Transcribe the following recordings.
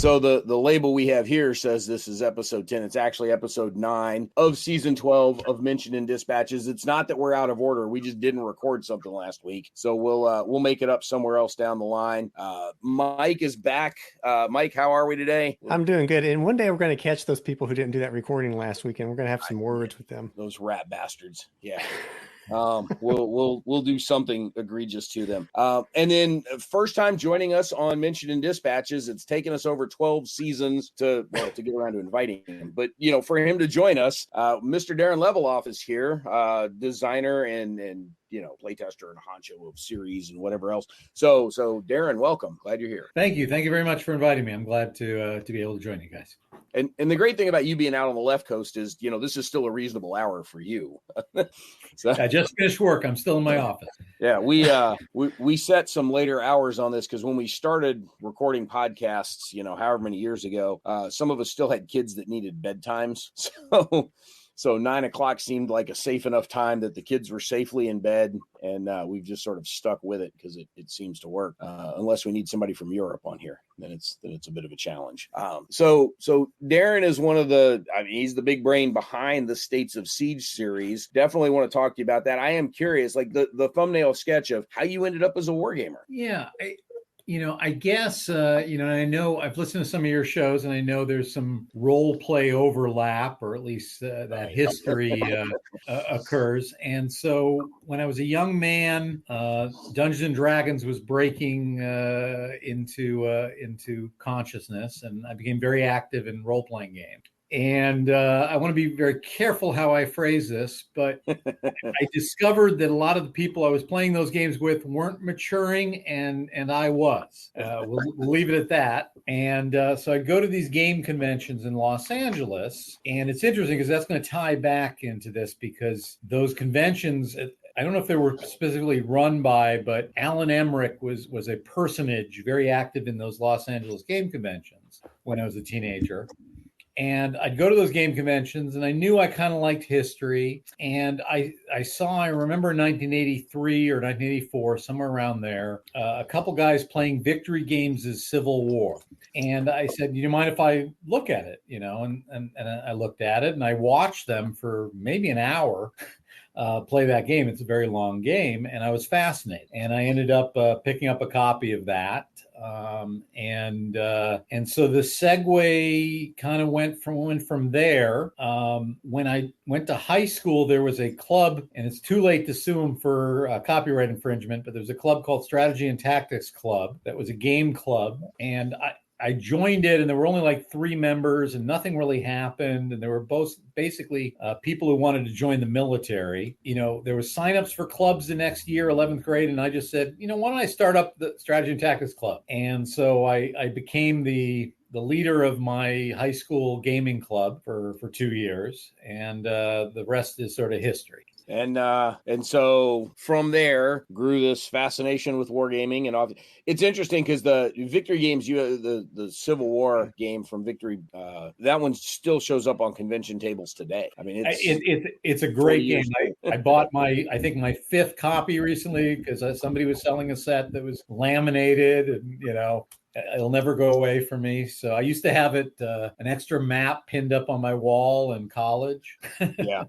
So the label we have here says this is episode 10. It's actually episode 9 of season 12 of Mentioned in Dispatches. It's not that we're out of order. We just didn't record something last week. So we'll make it up somewhere else down the line. Mike is back. Mike, how are we today? I'm doing good. And one day we're going to catch those people who didn't do that recording last weekend. We're going to have some words with them. Those rat bastards. Yeah. We'll do something egregious to them. And then first time joining us on Mentioned in Dispatches. It's taken us over 12 seasons to get around to inviting him. But, for him to join us, Mr. Darin Leviloff is here, designer and playtester and honcho of series and whatever else. So Darin, welcome. Glad you're here. Thank you. Thank you very much for inviting me. I'm glad to be able to join you guys. And the great thing about you being out on the left coast is, this is still a reasonable hour for you. So, I just finished work. I'm still in my office. Yeah, we set some later hours on this because when we started recording podcasts, however many years ago, some of us still had kids that needed bedtimes. So 9 o'clock seemed like a safe enough time that the kids were safely in bed, and we've just sort of stuck with it because it seems to work. Unless we need somebody from Europe on here, then it's a bit of a challenge. So Darin is one of he's the big brain behind the States of Siege series. Definitely want to talk to you about that. I am curious, like the thumbnail sketch of how you ended up as a wargamer. Yeah. I guess, I know I've listened to some of your shows and I know there's some role play overlap, or at least that history occurs. And so when I was a young man, Dungeons and Dragons was breaking into consciousness, and I became very active in role-playing games. And I want to be very careful how I phrase this, but I discovered that a lot of the people I was playing those games with weren't maturing, and I was. We'll leave it at that. And so I'd go to these game conventions in Los Angeles, and it's interesting because that's going to tie back into this, because those conventions, I don't know if they were specifically run by, but Alan Emmerich was a personage very active in those Los Angeles game conventions when I was a teenager. And I'd go to those game conventions, and I knew I kind of liked history. And I remember in 1983 or 1984, somewhere around there, a couple guys playing victory games as Civil War. And I said, do you mind if I look at it? And I looked at it, and I watched them for maybe an hour play that game. It's a very long game, and I was fascinated. And I ended up picking up a copy of that. And so the segue kind of went from there. When I went to high school, there was a club, and it's too late to sue them for copyright infringement, but there was a club called Strategy and Tactics Club that was a game club. And I joined it, and there were only like 3 members, and nothing really happened. And there were both basically people who wanted to join the military. There were signups for clubs the next year, 11th grade, and I just said, why don't I start up the Strategy and Tactics Club? And so I became the leader of my high school gaming club for 2 years, and the rest is sort of history. And so from there grew this fascination with wargaming, and it's interesting because the victory games, the Civil War game from Victory, that one still shows up on convention tables today. I mean, it's a great game. I bought my 5th copy recently because somebody was selling a set that was laminated, and it'll never go away from me. So I used to have it an extra map pinned up on my wall in college. Yeah.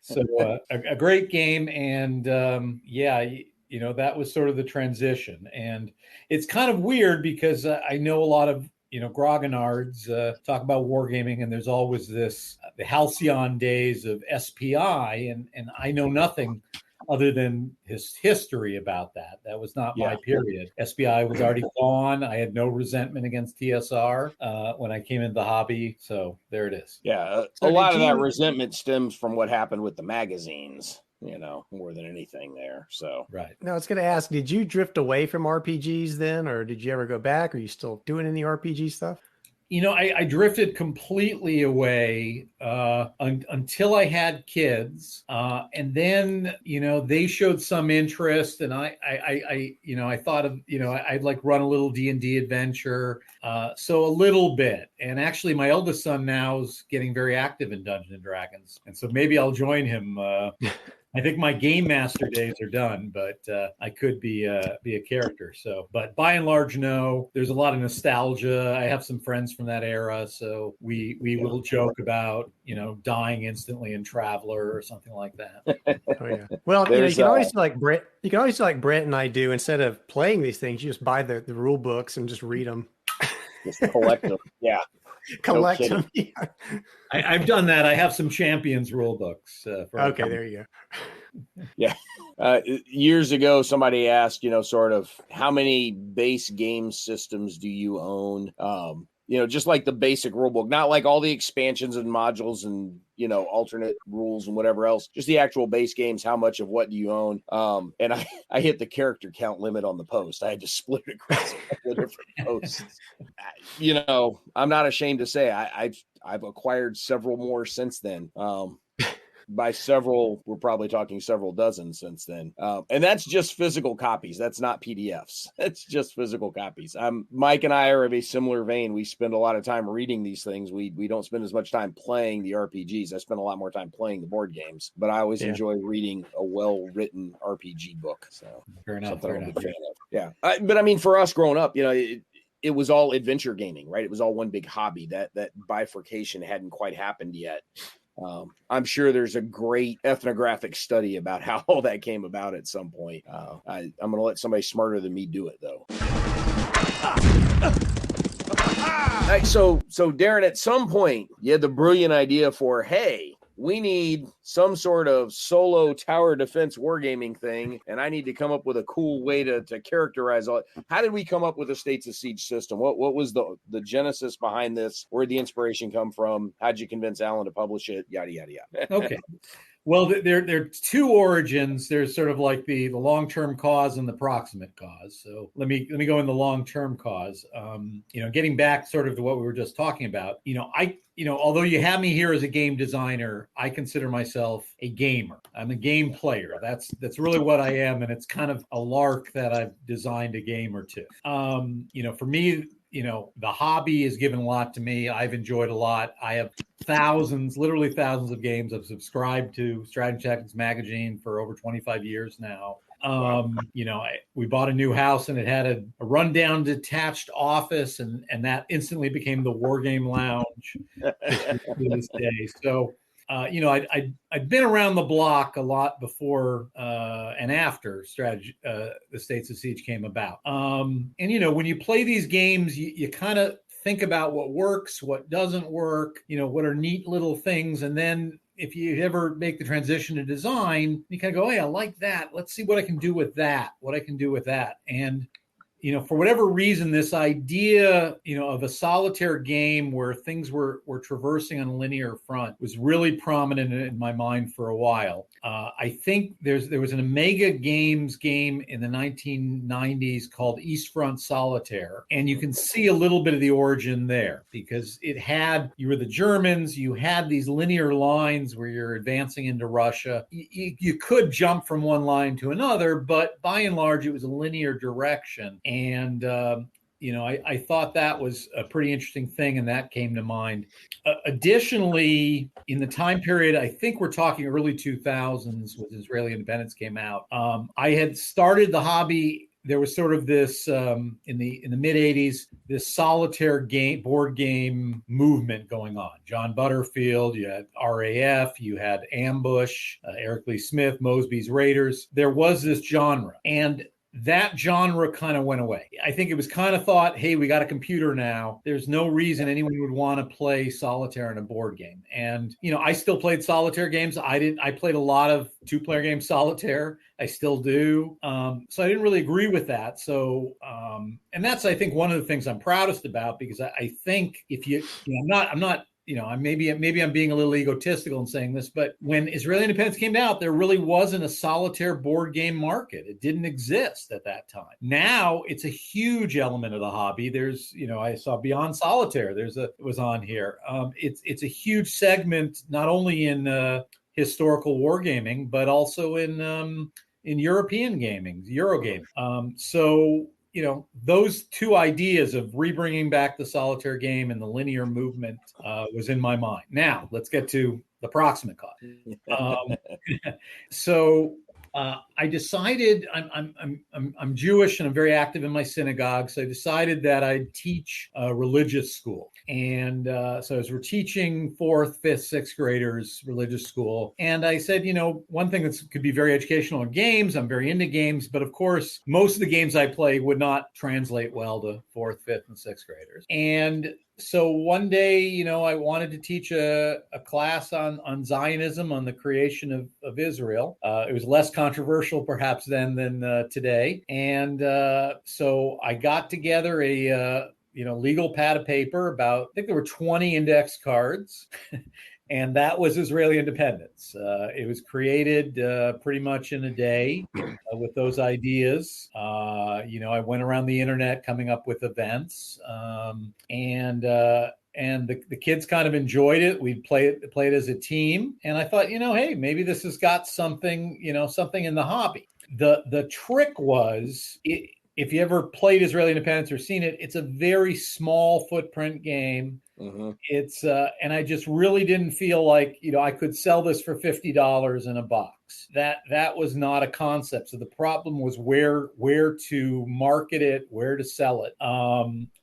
So a great game. And that was sort of the transition. And it's kind of weird because I know a lot of, grognards talk about wargaming, and there's always this, the halcyon days of SPI. And I know nothing other than his history about that. That was not my period. SPI was already gone. I had no resentment against TSR when I came into the hobby. So there it is. Yeah. A lot of that resentment stems from what happened with the magazines, more than anything there. So, right. Now I was going to ask, did you drift away from RPGs then, or did you ever go back? Are you still doing any RPG stuff? I drifted completely away until I had kids, and then they showed some interest, and I thought of I'd like run a little D&D adventure, so a little bit. And actually, my eldest son now is getting very active in Dungeons and Dragons, and so maybe I'll join him I think my game master days are done, but I could be a character. So, but by and large, no. There's a lot of nostalgia. I have some friends from that era, so we will joke about dying instantly in Traveler or something like that. Oh yeah. Well, you can always like Brett. You can always like Brett and I do. Instead of playing these things, you just buy the rule books and just read them. Just collect them. Yeah. Collect them. Yeah. I've done that. I have some Champions rule books. Okay, there you go. Yeah. Years ago, somebody asked, sort of how many base game systems do you own? Just like the basic rule book, not like all the expansions and modules and, alternate rules and whatever else, just the actual base games. How much of what do you own? And I hit the character count limit on the post. I had to split it across a couple of different posts. I'm not ashamed to say I've acquired several more since then. By several, we're probably talking several dozen since then. And that's just physical copies. That's not PDFs. That's just physical copies. Mike and I are of a similar vein. We spend a lot of time reading these things. We don't spend as much time playing the RPGs. I spend a lot more time playing the board games, but I always enjoy reading a well-written RPG book. So fair enough. Yeah. But I mean, for us growing up, it was all adventure gaming, right? It was all one big hobby. That bifurcation hadn't quite happened yet. I'm sure there's a great ethnographic study about how all that came about at some point. I'm going to let somebody smarter than me do it, though. So Darin, at some point, you had the brilliant idea for, hey, we need some sort of solo tower defense wargaming thing, and I need to come up with a cool way to characterize all it. How did we come up with a States of Siege system? What was the genesis behind this? Where'd the inspiration come from? How'd you convince Alan to publish it? Yada, yada, yada. Okay. Well, there are two origins. There's sort of like the long-term cause and the proximate cause. So let me go in the long-term cause. Getting back sort of to what we were just talking about, although you have me here as a game designer, I consider myself a gamer. I'm a game player. That's really what I am. And it's kind of a lark that I've designed a game or two. For me, the hobby has given a lot to me. I've enjoyed a lot. I have literally thousands of games. I've subscribed to Strategy Tactics magazine for over 25 years now. We bought a new house and it had a rundown detached office, and that instantly became the War Game Lounge to this day. So, I'd been around the block a lot before and after the States of Siege came about. When you play these games, you kind of think about what works, what doesn't work, what are neat little things. And then if you ever make the transition to design, you kind of go, hey, I like that. Let's see what I can do with that, And for whatever reason, this idea, of a solitaire game where things were traversing on a linear front was really prominent in my mind for a while. I think there was an Omega Games game in the 1990s called East Front Solitaire, and you can see a little bit of the origin there because you were the Germans, you had these linear lines where you're advancing into Russia. You could jump from one line to another, but by and large, it was a linear direction. And, I thought that was a pretty interesting thing, and that came to mind. Additionally, in the time period, I think we're talking early 2000s when Israeli independence came out, I had started the hobby. There was sort of this, in the mid 80s, this solitaire board game movement going on. John Butterfield, you had RAF, you had Ambush, Eric Lee Smith, Mosby's Raiders. There was this genre. And that genre kind of went away. I think it was kind of thought, hey, we got a computer now. There's no reason anyone would want to play solitaire in a board game. And, I still played solitaire games. I played a lot of two-player games solitaire. I still do. So I didn't really agree with that. So, and that's, I think, one of the things I'm proudest about, because I think if I'm not maybe I'm being a little egotistical in saying this, but when Israeli independence came out, there really wasn't a solitaire board game market. It didn't exist at that time. Now it's a huge element of the hobby. There's, I saw Beyond Solitaire. It was on here. It's a huge segment, not only in historical wargaming, but also in European gaming, Eurogame. So those two ideas of rebringing back the solitaire game and the linear movement was in my mind. Now, let's get to the proximate cause. So I decided I'm Jewish and I'm very active in my synagogue. So I decided that I'd teach religious school. And so as we're teaching 4th, 5th, 6th graders religious school. And I said, one thing that could be very educational in games, I'm very into games, but of course, most of the games I play would not translate well to 4th, 5th, and 6th graders. And so one day, I wanted to teach a class on Zionism, on the creation of Israel. It was less controversial perhaps then than today. And so I got together a legal pad of paper, I think there were 20 index cards. And that was Israeli independence. It was created pretty much in a day with those ideas. I went around the internet coming up with events, and the kids kind of enjoyed it. We'd play it as a team, and I thought, hey, maybe this has got something, something in the hobby. The trick was, if you ever played Israeli independence or seen it, it's a very small footprint game. Mm-hmm. It's and I just really didn't feel like I could sell this for $50 in a box. That was not a concept. So the problem was where to market it, where to sell it.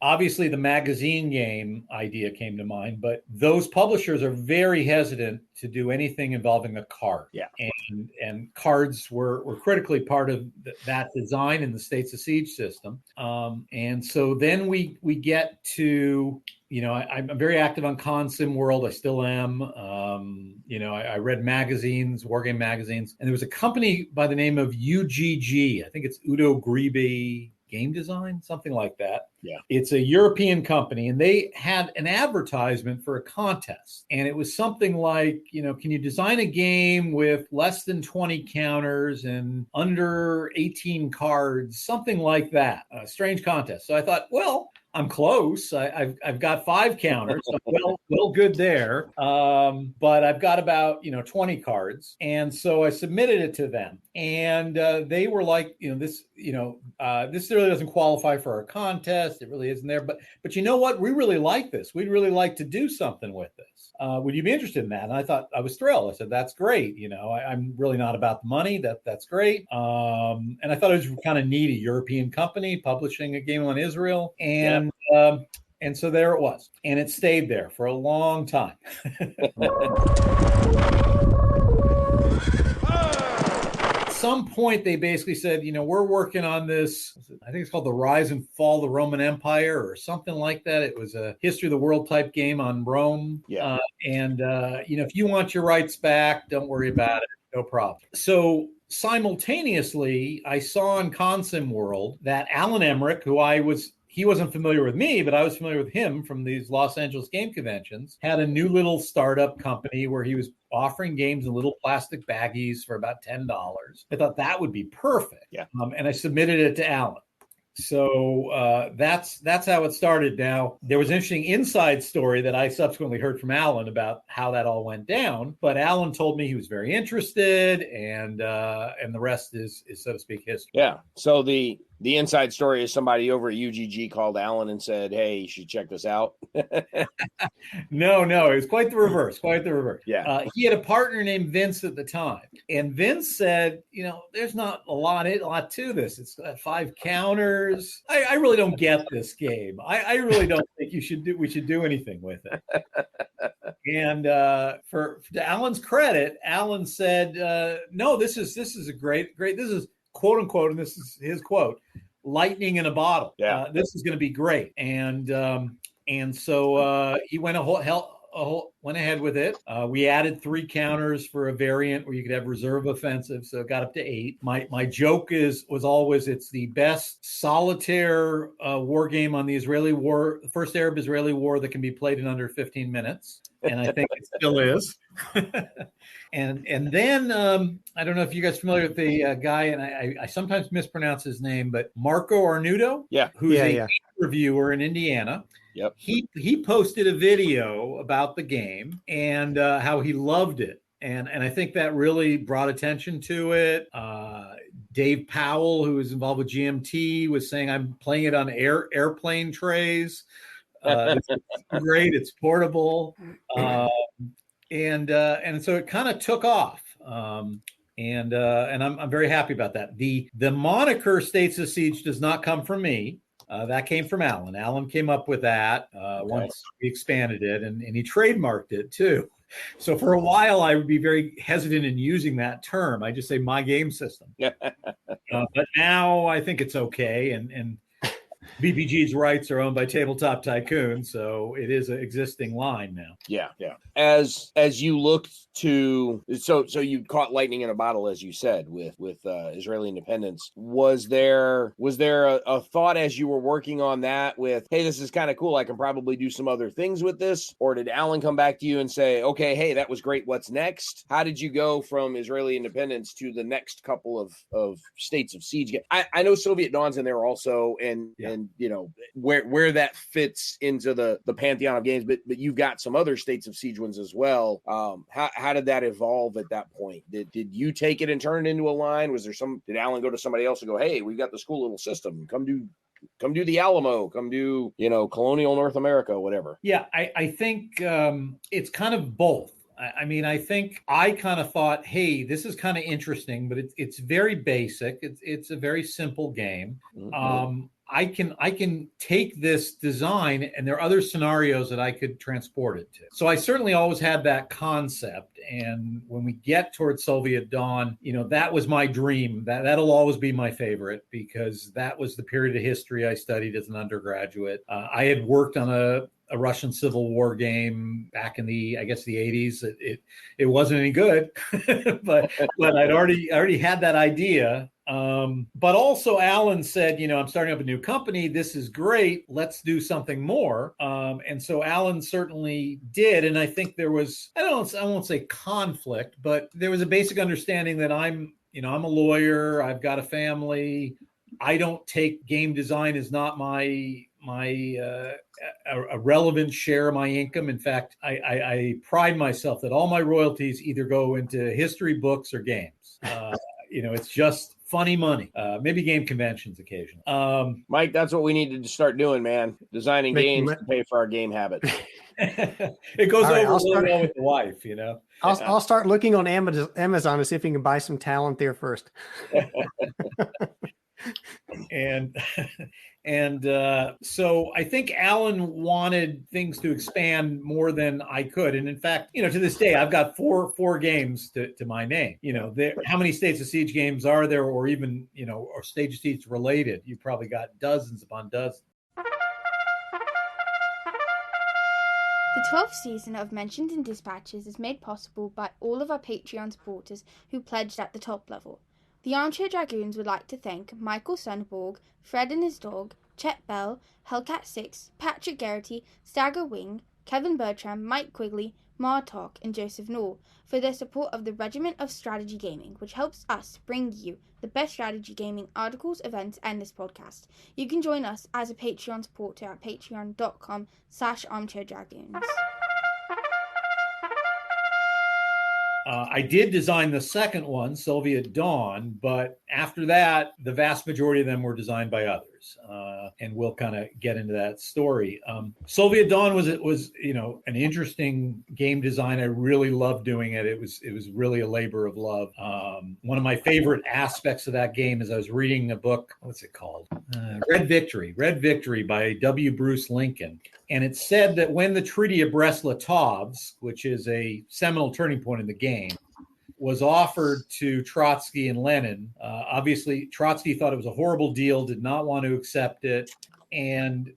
Obviously, the magazine game idea came to mind, but those publishers are very hesitant to do anything involving a card. Yeah, and cards were critically part of that design in the States of Siege system. And so then we get to. I'm very active on Consim World. I still am. I read magazines, wargame magazines, and there was a company by the name of UGG. I think it's Udo Grebe Game Design, something like that. Yeah. It's a European company, and they had an advertisement for a contest. And it was something like, can you design a game with less than 20 counters and under 18 cards, something like that. A strange contest. So I thought, well, I'm close. I've got 5 counters. So well good there. But I've got about 20 cards, and so I submitted it to them, and they were like, this really doesn't qualify for our contest. It really isn't there. But you know what? We really like this. We'd really like to do something with this. Would you be interested in that? And I thought, I was thrilled. I said, that's great. I'm really not about the money. That's great. And I thought it was kind of neat, a European company publishing a game on Israel. And so there it was. And it stayed there for a long time. At some point, they basically said, we're working on this. I think it's called The Rise and Fall of the Roman Empire or something like that. It was a history of the world type game on Rome. Yeah. If you want your rights back, don't worry about it. No problem. So simultaneously, I saw in Consim World that Alan Emmerich, he wasn't familiar with me, but I was familiar with him from these Los Angeles game conventions, had a new little startup company where he was offering games in little plastic baggies for about $10. I thought that would be perfect. Yeah. And I submitted it to Alan. So that's how it started. Now, there was an interesting inside story that I subsequently heard from Alan about how that all went down. But Alan told me he was very interested, and the rest is so to speak history. Yeah. So the inside story is somebody over at UGG called Alan and said, "Hey, you should check this out." No, it was quite the reverse. Yeah. He had a partner named Vince at the time, and Vince said, there's not a lot to this. It's got 5 counters. I really don't get this game. I really don't think we should do anything with it. And to Alan's credit, Alan said, "No, this is a great. This is quote unquote, and this is his quote, lightning in a bottle. Yeah, this is going to be great." And so he went ahead with it. We added 3 counters for a variant where you could have reserve offensive, so it got up to 8. My joke was always it's the best solitaire war game on the Israeli war, the first Arab-Israeli war that can be played in under 15 minutes, and I think it still is. And then I don't know if you guys are familiar with the guy, and I sometimes mispronounce his name, but Marco Arnudo, who's a reviewer in Indiana. Yep. He posted a video about the game and how he loved it. And I think that really brought attention to it. Dave Powell, who was involved with GMT, was saying, I'm playing it on airplane trays. It's great. It's portable. And so it kind of took off. And I'm very happy about that. The moniker States of Siege does not come from me. That came from Alan. Alan came up with that once we expanded it, and he trademarked it too. So for a while, I would be very hesitant in using that term. I just say my game system. But now I think it's okay. And BPG's rights are owned by Tabletop Tycoon, so it is an existing line now. Yeah. As you looked to, so you caught lightning in a bottle, as you said, with Israeli independence. Was there a thought as you were working on that with, hey, this is kind of cool, I can probably do some other things with this? Or did Alan come back to you and say, okay, hey, that was great, what's next? How did you go from Israeli independence to the next couple of States of Siege? I know Soviet Dawn's in there also, and you know where that fits into the pantheon of games, but you've got some other States of Siege ones as well. How did that evolve at that point? Did you take it and turn it into a line? Did Alan go to somebody else and go, hey, we've got this cool little system, come do the Alamo, come do, colonial North America, whatever? Yeah, I think it's kind of both. I mean, I think I kind of thought, hey, this is kind of interesting, but it's very basic. It's a very simple game. Mm-hmm. I can take this design, and there are other scenarios that I could transport it to. So I certainly always had that concept. And when we get towards Soviet Dawn, that was my dream. That'll always be my favorite, because that was the period of history I studied as an undergraduate. I had worked on a Russian Civil War game back in the 80s. It wasn't any good, but I'd already had that idea. But also Alan said, I'm starting up a new company. This is great. Let's do something more. And so Alan certainly did. And I think there was, I won't say conflict, but there was a basic understanding that I'm a lawyer. I've got a family. I don't take game design as not a relevant share of my income. In fact, I pride myself that all my royalties either go into history books or games. It's just funny money, maybe game conventions occasionally. Mike, that's what we needed to start doing, man. Designing games to pay for our game habits. It goes over really well with the wife, I'll start looking on Amazon to see if we can buy some talent there first. And so I think Alan wanted things to expand more than I could. And in fact, to this day, I've got four games to my name. How many States of Siege games are there, or even, or Stage of Siege related? You probably got dozens upon dozens. The 12th season of Mentions and Dispatches is made possible by all of our Patreon supporters who pledged at the top level. The Armchair Dragoons would like to thank Michael Sundborg, Fred and his dog, Chet Bell, Hellcat6, Patrick Garrity, Stagger Wing, Kevin Bertram, Mike Quigley, Martok, and Joseph Nall for their support of the Regiment of Strategy Gaming, which helps us bring you the best strategy gaming articles, events, and this podcast. You can join us as a Patreon supporter at patreon.com/armchairdragoons. I did design the second one, Soviet Dawn, but after that, the vast majority of them were designed by others, and we'll kind of get into that story. Soviet Dawn was an interesting game design. I really loved doing it. It was really a labor of love. One of my favorite aspects of that game is I was reading a book. What's it called? Red Victory by W. Bruce Lincoln. And it said that when the Treaty of Brest-Litovsk, which is a seminal turning point in the game, was offered to Trotsky and Lenin, obviously Trotsky thought it was a horrible deal, did not want to accept it. And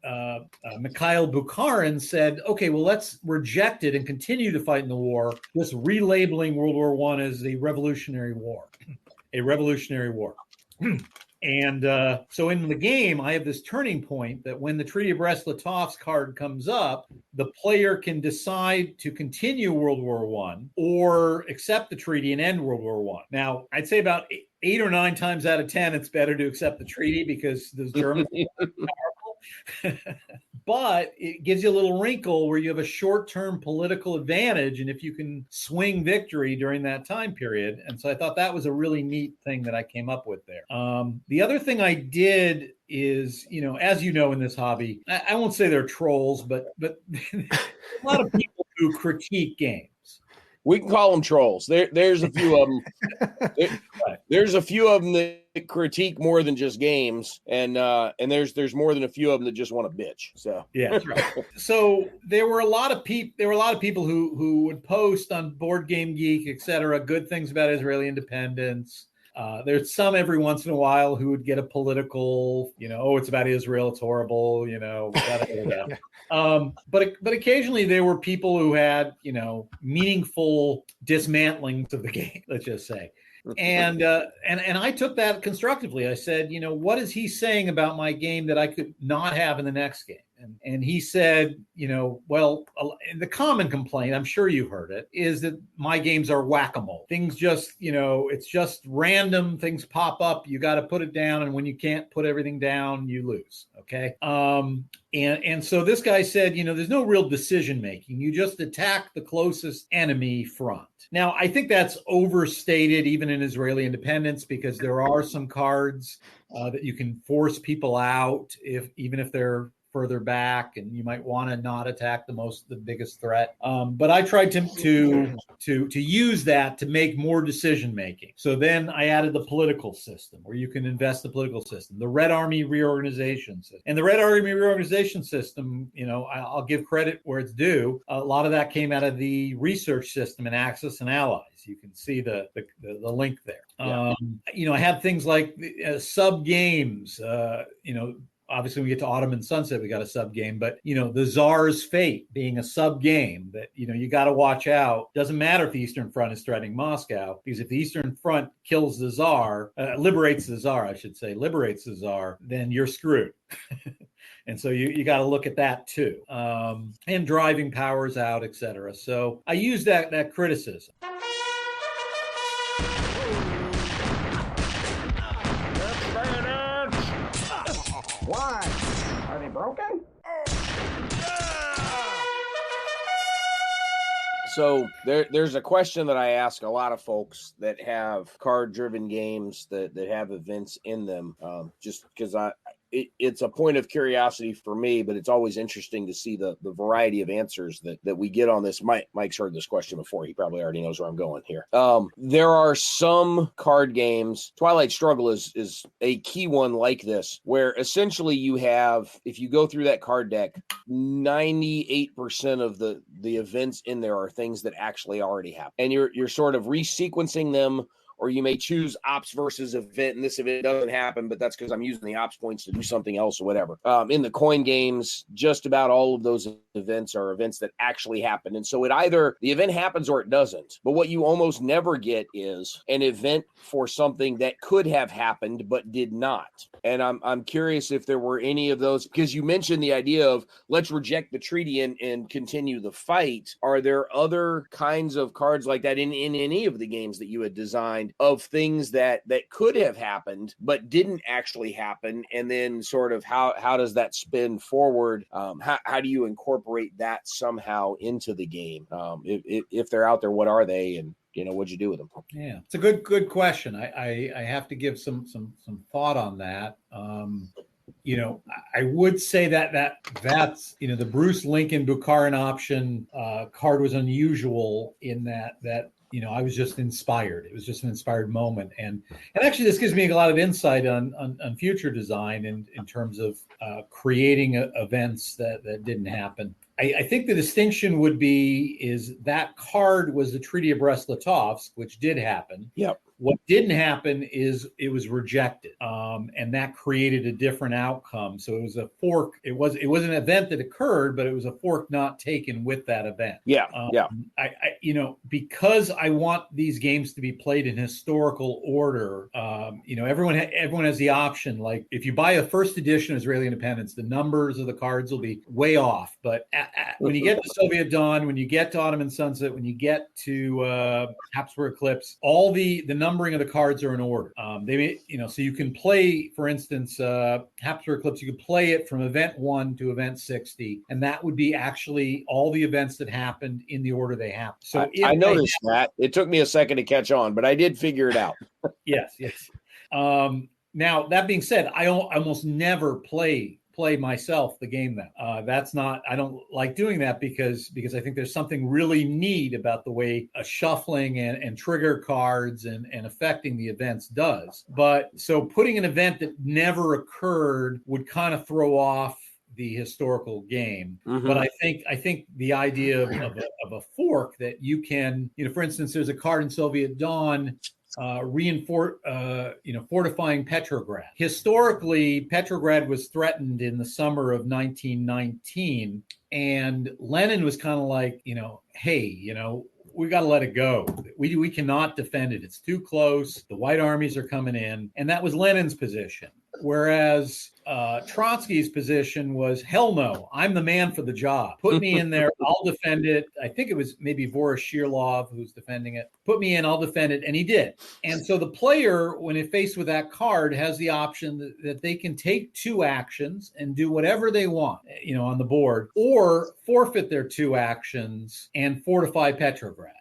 Mikhail Bukharin said, okay, well, let's reject it and continue to fight in the war, just relabeling World War I as a revolutionary war. And so in the game, I have this turning point that when the Treaty of Brest-Litovsk card comes up, the player can decide to continue World War I or accept the treaty and end World War I. Now, I'd say about 8 or 9 times out of 10, it's better to accept the treaty because the Germans are powerful. But it gives you a little wrinkle where you have a short-term political advantage, and if you can swing victory during that time period. And so I thought that was a really neat thing that I came up with there. The other thing I did is, as you know, in this hobby, I won't say they're trolls, but a lot of people who critique games. We can call them trolls. There's a few of them. There's a few of them that critique more than just games, and there's more than a few of them that just want to bitch. So yeah, that's right. So there were a lot of people who would post on Board Game Geek, etc., good things about Israeli independence. There's some every once in a while who would get a political, oh, it's about Israel, it's horrible, but occasionally there were people who had, meaningful dismantlings of the game, let's just say. And I took that constructively. I said, what is he saying about my game that I could not have in the next game? And he said, well, the common complaint, I'm sure you've heard it, is that my games are whack-a-mole. Things just, it's just random. Things pop up. You got to put it down. And when you can't put everything down, you lose. Okay. And so this guy said, there's no real decision making. You just attack the closest enemy front. Now, I think that's overstated even in Israeli independence, because there are some cards that you can force people out even if they're further back, and you might want to not attack the biggest threat. But I tried to use that to make more decision making. So then I added the political system, where you can invest the political system, the Red Army reorganization system, and the Red Army reorganization system. I'll give credit where it's due. A lot of that came out of the research system in Axis and Allies. You can see the link there. Yeah. I had things like sub games. Obviously, when we get to Autumn and Sunset, we got a sub game, but the Tsar's Fate being a sub game that you got to watch out. Doesn't matter if the Eastern Front is threatening Moscow, because if the Eastern Front kills the Tsar, liberates the Tsar, then you're screwed. And so you got to look at that too, and driving powers out, etc. So I use that criticism. Why? Are they broken? So there's a question that I ask a lot of folks that have card-driven games that have events in them, just because it's a point of curiosity for me, but it's always interesting to see the variety of answers that we get on this. Mike's heard this question before. He probably already knows where I'm going here. There are some card games, Twilight Struggle is a key one like this, where essentially you have, if you go through that card deck, 98% of the events in there are things that actually already happen. And you're sort of resequencing them, or you may choose ops versus event, and this event doesn't happen, but that's because I'm using the ops points to do something else or whatever. In the coin games, just about all of those events are events that actually happen. And so the event happens or it doesn't. But what you almost never get is an event for something that could have happened but did not. And I'm curious if there were any of those, because you mentioned the idea of let's reject the treaty and continue the fight. Are there other kinds of cards like that in any of the games that you had designed, of things that could have happened but didn't actually happen? And then sort of how does that spin forward? How do you incorporate that somehow into the game? If they're out there, what are they? And what'd you do with them? Yeah, it's a good question. I have to give some thought on that. I would say that's the Bruce Lincoln Bukharin option card was unusual in that I was just inspired. It was just an inspired moment. And actually this gives me a lot of insight on future design in terms of creating events that didn't happen. I think the distinction would be is that card was the Treaty of Brest-Litovsk, which did happen. Yep. What didn't happen is it was rejected, and that created a different outcome. So it was a fork. It was an event that occurred, but it was a fork not taken with that event. Yeah, yeah. I because I want these games to be played in historical order. Everyone has the option. Like if you buy a first edition of Israeli Independence, the numbers of the cards will be way off. But when you get to Soviet Dawn, when you get to Autumn and Sunset, when you get to Habsburg Eclipse, all the numbering of the cards are in order. So you can play, for instance, Habsburg Eclipse, you could play it from event 1 to event 60, and that would be actually all the events that happened in the order they happened. So I noticed that. It took me a second to catch on, but I did figure it out. Yes. Now, that being said, I almost never play play myself the game that's not, I don't like doing that because I think there's something really neat about the way a shuffling and trigger cards and affecting the events does. But so putting an event that never occurred would kind of throw off the historical game. But I think the idea of a fork that you can, for instance, there's a card in Soviet Dawn, fortifying Petrograd. Historically, Petrograd was threatened in the summer of 1919, and Lenin was kind of like, hey, we got to let it go. We cannot defend it. It's too close. The white armies are coming in. And that was Lenin's position. Whereas Trotsky's position was, hell no, I'm the man for the job. Put me in there. I'll defend it. I think it was maybe Voroshilov who's defending it. Put me in, I'll defend it. And he did. And so the player, when it faced with that card, has the option that they can take 2 actions and do whatever they want, on the board, or forfeit their 2 actions and fortify Petrograd.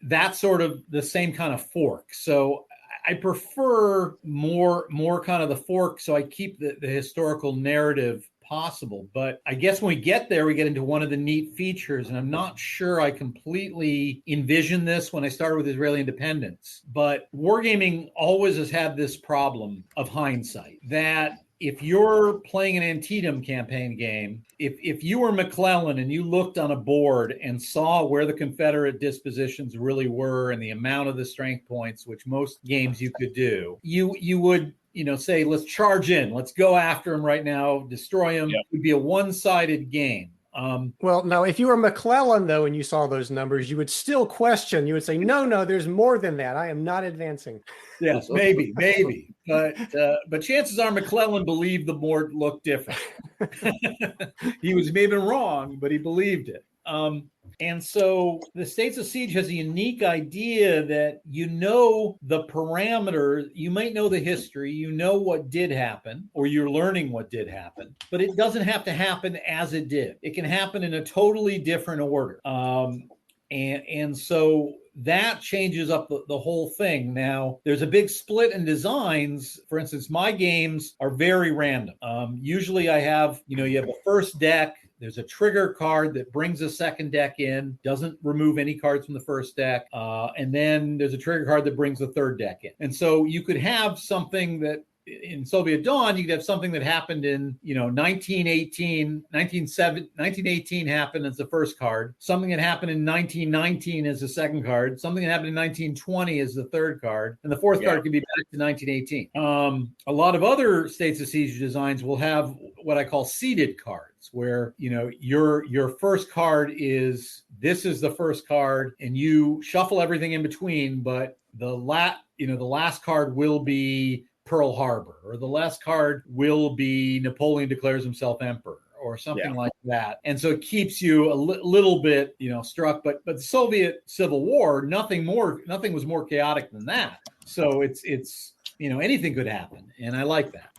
That's sort of the same kind of fork. So I prefer more kind of the fork, so I keep the historical narrative possible. But I guess when we get there, we get into one of the neat features, and I'm not sure I completely envisioned this when I started with Israeli independence. But wargaming always has had this problem of hindsight, that if you're playing an Antietam campaign game, if you were McClellan and you looked on a board and saw where the Confederate dispositions really were and the amount of the strength points, which most games you could do, you would say, let's charge in, let's go after them right now, destroy them. Yep. It would be a one-sided game. Well, no, if you were McClellan, though, and you saw those numbers, you would still question. You would say, no, there's more than that. I am not advancing. Yes, maybe. But chances are McClellan believed the board looked different. He was maybe wrong, but he believed it. And so the States of Siege has a unique idea that the parameter, you might know the history, what did happen, or you're learning what did happen, but it doesn't have to happen as it did. It can happen in a totally different order. And so that changes up the whole thing. Now, there's a big split in designs. For instance, my games are very random. Usually I have, you have a first deck. There's a trigger card that brings a second deck in, doesn't remove any cards from the first deck. And then there's a trigger card that brings the third deck in. And so you could have something that in Soviet Dawn, you could have something that happened in, 1918 happened as the first card. Something that happened in 1919 as the second card. Something that happened in 1920 as the third card. And the fourth card could be back to 1918. A lot of other States of Siege designs will have what I call seeded cards, where, your first card is, this is the first card, and you shuffle everything in between, but the last card will be Pearl Harbor, or the last card will be Napoleon declares himself emperor, or something like that. And so it keeps you a little bit, struck. But the Soviet Civil War, nothing was more chaotic than that. So it's anything could happen, and I like that.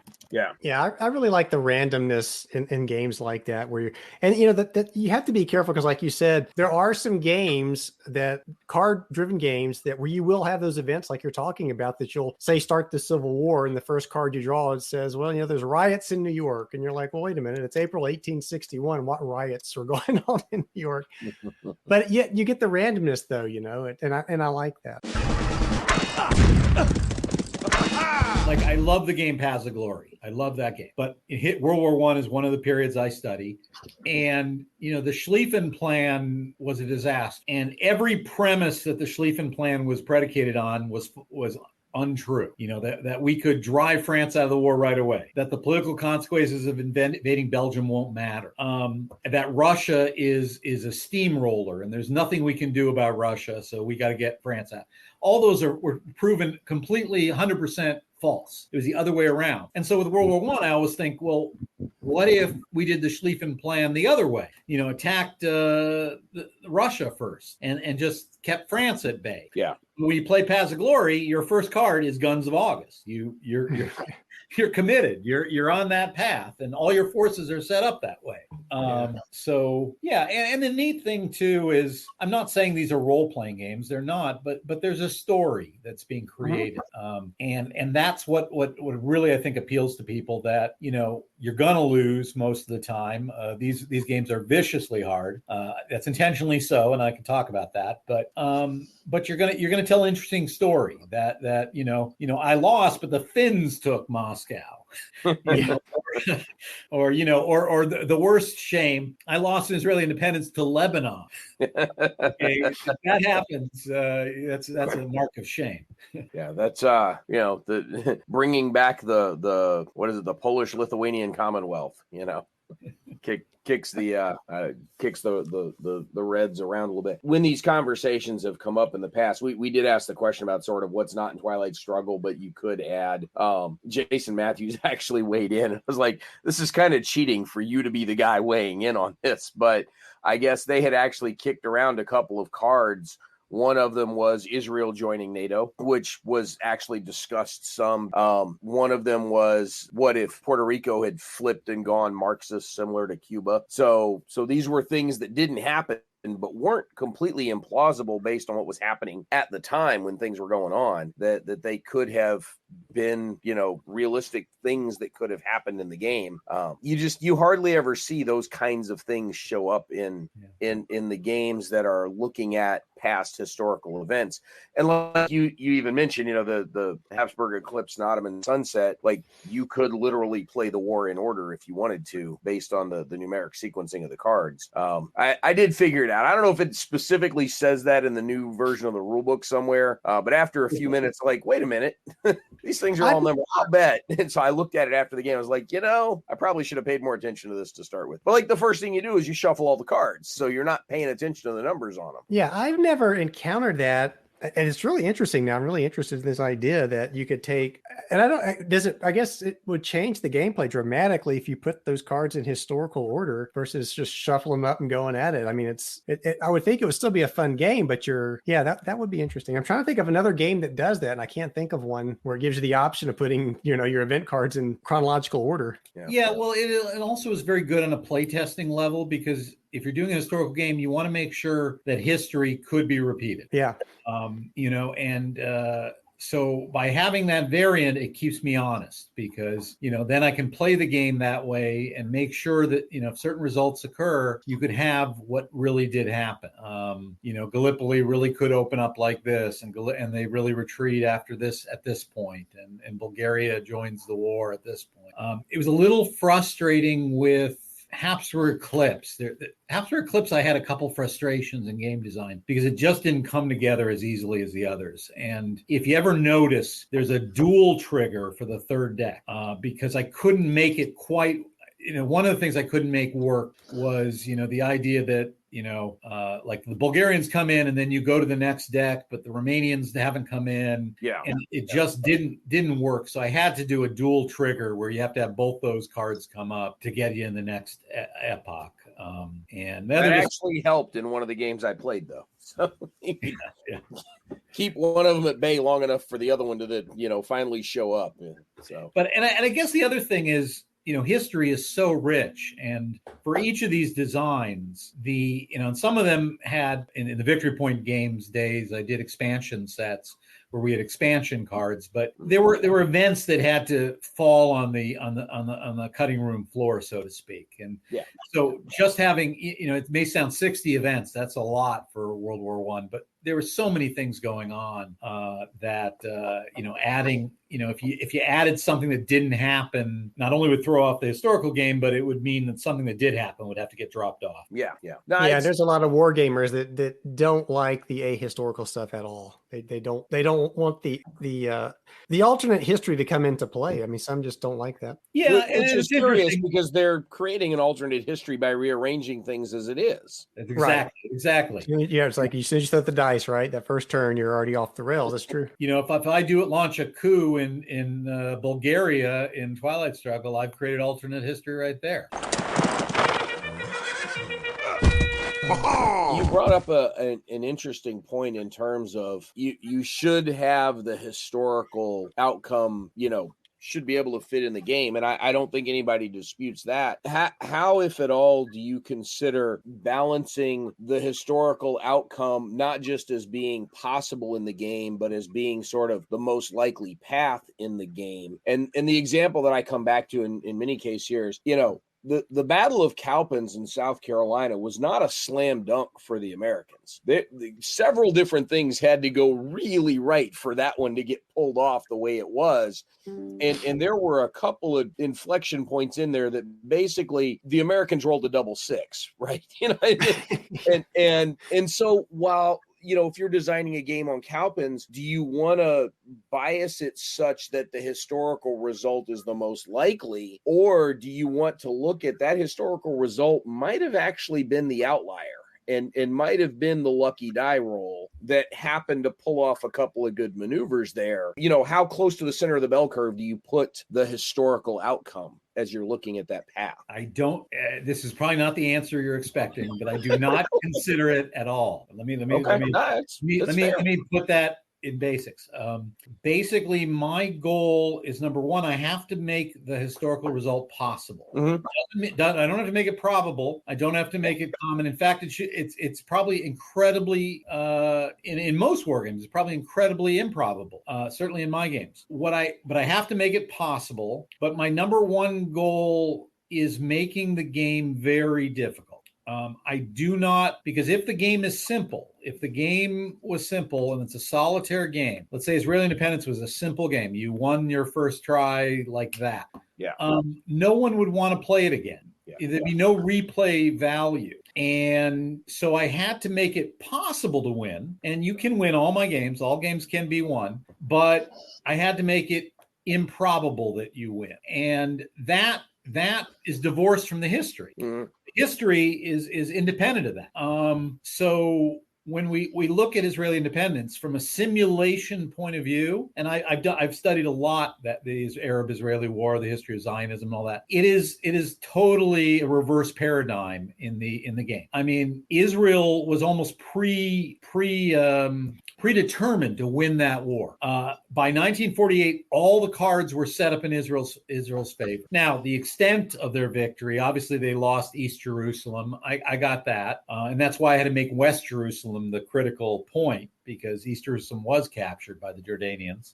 Yeah, I really like the randomness in games like that, where that you have to be careful, because like you said, there are some games, that card-driven games, that where you will have those events like you're talking about, that you'll say start the Civil War, and the first card you draw, it says, well, there's riots in New York, and you're like, well, wait a minute, it's April 1861. What riots are going on in New York? But yet you get the randomness, though, and I like that. Like, I love the game Paths of Glory. I love that game. But World War I is one of the periods I study. And, the Schlieffen Plan was a disaster. And every premise that the Schlieffen Plan was predicated on was untrue. That we could drive France out of the war right away, that the political consequences of invading Belgium won't matter, that Russia is a steamroller and there's nothing we can do about Russia, so we got to get France out. All those were proven completely 100% false. It was the other way around. And so with World War I always think, well, what if we did the Schlieffen Plan the other way? Attacked Russia first and just kept France at bay. Yeah. when you play Paths of Glory, your first card is Guns of August. You're committed. You're on that path, and all your forces are set up that way. So yeah, and the neat thing too is, I'm not saying these are role-playing games. They're not, but there's a story that's being created, and that's what really I think appeals to people. That you're gonna lose most of the time. These games are viciously hard. That's intentionally so, and I can talk about that. But you're gonna tell an interesting story that I lost, but the Finns took Moscow. Or the worst shame, I lost Israeli independence to Lebanon. Okay, if that happens, that's a mark of shame. Yeah, that's the bringing back the what is it, the Polish-Lithuanian Commonwealth, kicks the Reds around a little bit. When these conversations have come up in the past, we did ask the question about sort of what's not in Twilight Struggle, but you could add. Jason Matthews actually weighed in. I was like, this is kind of cheating for you to be the guy weighing in on this, but I guess they had actually kicked around a couple of cards. One of them was Israel joining NATO, which was actually discussed some. One of them was, what if Puerto Rico had flipped and gone Marxist, similar to Cuba? So these were things that didn't happen, but weren't completely implausible based on what was happening at the time when things were going on, that they could have been, realistic things that could have happened in the game. You hardly ever see those kinds of things show up in the games that are looking at past historical events. And like you even mentioned, the Habsburg eclipse and Ottoman sunset, like you could literally play the war in order if you wanted to, based on the numeric sequencing of the cards. I did figure it out. I don't know if it specifically says that in the new version of the rule book somewhere, but after a few minutes, like, wait a minute, these things are all numbered, I'll bet. And so I looked at it after the game. I was like, I probably should have paid more attention to this to start with. But like the first thing you do is you shuffle all the cards, so you're not paying attention to the numbers on them. Yeah, I've never encountered that. And it's really interesting now. I'm really interested in this idea that you could take, and I guess it would change the gameplay dramatically if you put those cards in historical order versus just shuffle them up and going at it. I mean, I would think it would still be a fun game, but that would be interesting. I'm trying to think of another game that does that, and I can't think of one where it gives you the option of putting, your event cards in chronological order. Yeah, well, it also is very good on a playtesting level, because if you're doing a historical game, you want to make sure that history could be repeated. Yeah. So by having that variant, it keeps me honest, because, then I can play the game that way and make sure that, if certain results occur, you could have what really did happen. Gallipoli really could open up like this, and they really retreat after this at this point, and Bulgaria joins the war at this point. It was a little frustrating with Habsburg Eclipse. The Habsburg Eclipse, I had a couple frustrations in game design because it just didn't come together as easily as the others. And if you ever notice, there's a dual trigger for the third deck, because I couldn't make it quite. One of the things I couldn't make work was, the idea that, like the Bulgarians come in and then you go to the next deck, but the Romanians haven't come in. Yeah. And it just didn't work. So I had to do a dual trigger where you have to have both those cards come up to get you in the next epoch. And that actually helped in one of the games I played, though. So keep one of them at bay long enough for the other one to finally show up. So, but I guess the other thing is, history is so rich, and for each of these designs, and some of them had in the Victory Point Games days, I did expansion sets where we had expansion cards, but there were events that had to fall on the cutting room floor, so to speak. And so just having, it may sound 60 events, that's a lot for World War I, but there were so many things going on that adding, if you added something that didn't happen, not only would throw off the historical game, but it would mean that something that did happen would have to get dropped off. Yeah. There's a lot of war gamers that don't like the ahistorical stuff at all. They don't want the alternate history to come into play. I mean, some just don't like that. Yeah, and it's curious because they're creating an alternate history by rearranging things as it is. Exactly. Yeah, it's like as soon as you throw the dice, right? That first turn, you're already off the rails. That's true. If I do launch a coup in Bulgaria in Twilight Struggle, I've created alternate history right there. You brought up an interesting point in terms of you should have the historical outcome, should be able to fit in the game. And I don't think anybody disputes that. How, if at all, do you consider balancing the historical outcome, not just as being possible in the game, but as being sort of the most likely path in the game? And the example that I come back to in many cases here is, the Battle of Cowpens in South Carolina was not a slam dunk for the Americans. Several different things had to go really right for that one to get pulled off the way it was. And there were a couple of inflection points in there that basically the Americans rolled a double six, right? And so while, if you're designing a game on Cowpens, do you want to bias it such that the historical result is the most likely? Or do you want to look at that historical result might have actually been the outlier and might have been the lucky die roll that happened to pull off a couple of good maneuvers there? How close to the center of the bell curve do you put the historical outcome as you're looking at that path? I don't, this is probably not the answer you're expecting, but I do not consider it at all. Let me put that in basics. Basically, my goal is, number one, I have to make the historical result possible. I don't have to make it probable. I don't have to make it common. In fact, it's probably incredibly, in most war games, it's probably incredibly improbable, certainly in my games. But I have to make it possible. But my number one goal is making the game very difficult. I do not, because if the game was simple and it's a solitaire game, let's say Israeli Independence was a simple game, you won your first try like that. Yeah. No one would want to play it again. Yeah. There'd be no replay value. And so I had to make it possible to win. And you can win all my games. All games can be won. But I had to make it improbable that you win. And that is divorced from the history. Mm-hmm. History is independent of that. So when we look at Israeli independence from a simulation point of view, and I've studied a lot that the Arab-Israeli War, the history of Zionism, and all that. It is totally a reverse paradigm in the game. I mean, Israel was almost predetermined to win that war. By 1948, all the cards were set up in Israel's favor. Now, the extent of their victory, obviously they lost East Jerusalem. I got that. And that's why I had to make West Jerusalem the critical point, because East Jerusalem was captured by the Jordanians.